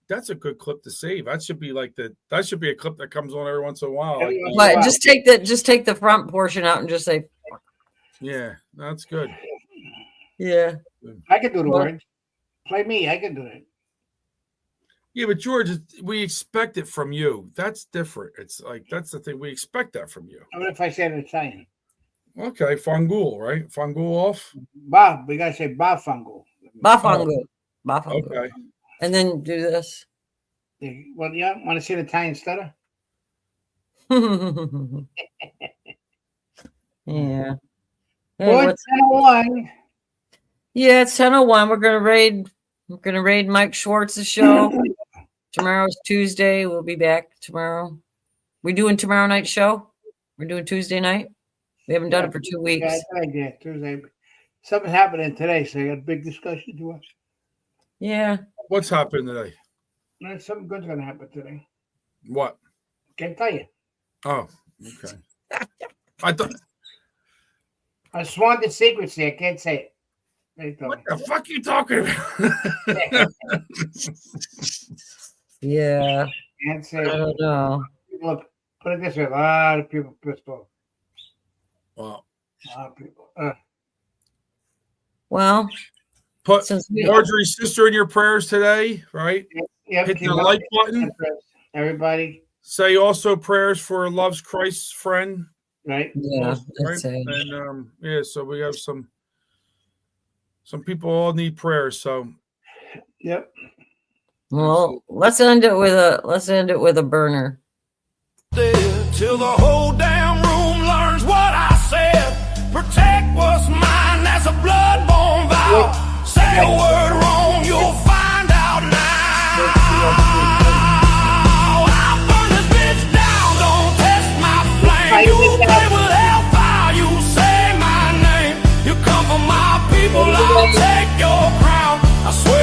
That's a good clip to save. That should be a clip that comes on every once in a while. But just take the front portion out and just say. Yeah, that's good. Yeah, I can do the words. Play me. I can do it. Yeah, but George, we expect it from you. That's different. It's like that's the thing. We expect that from you. What if I said it in Italian? Okay, fangul, right? Fangul off. Ba. We gotta say ba fangul. Ba fangul. Ba fangul. Okay. And then do this. Well, yeah. Want to see an Italian stutter? Yeah. Hey, it's 10:01. Yeah, it's 10:01. We're gonna raid Mike Schwartz's show. Tomorrow's Tuesday. We'll be back tomorrow. We doing tomorrow night show? We're doing Tuesday night. We haven't done it for 2 weeks. Yeah, I did Tuesday. Something's happening today, so I got a big discussion to watch. Yeah. What's happening today? No, something good's gonna happen today. What? Can't tell you. Oh, okay. I thought I sworn to secrecy. I can't say it. What the fuck you talking about? Yeah. Can't say I don't know. Look, put it this way: a lot of people pissed off. Wow. A lot of people. Well, put Marjorie's sister in your prayers today, right? Yep, hit the like button. Everybody. Say also prayers for loves Christ's friend. Right. Yeah. Right. And so we have some people all need prayers. So. Yep. Well, let's end it with a burner. Till the whole damn room learns what I said. Protect what's mine, that's a blood-borne vow. Say a word wrong, you'll find out now. I'll burn this bitch down, don't test my flame. You play with hellfire, you say my name. You come for my people, I'll take your crown. I swear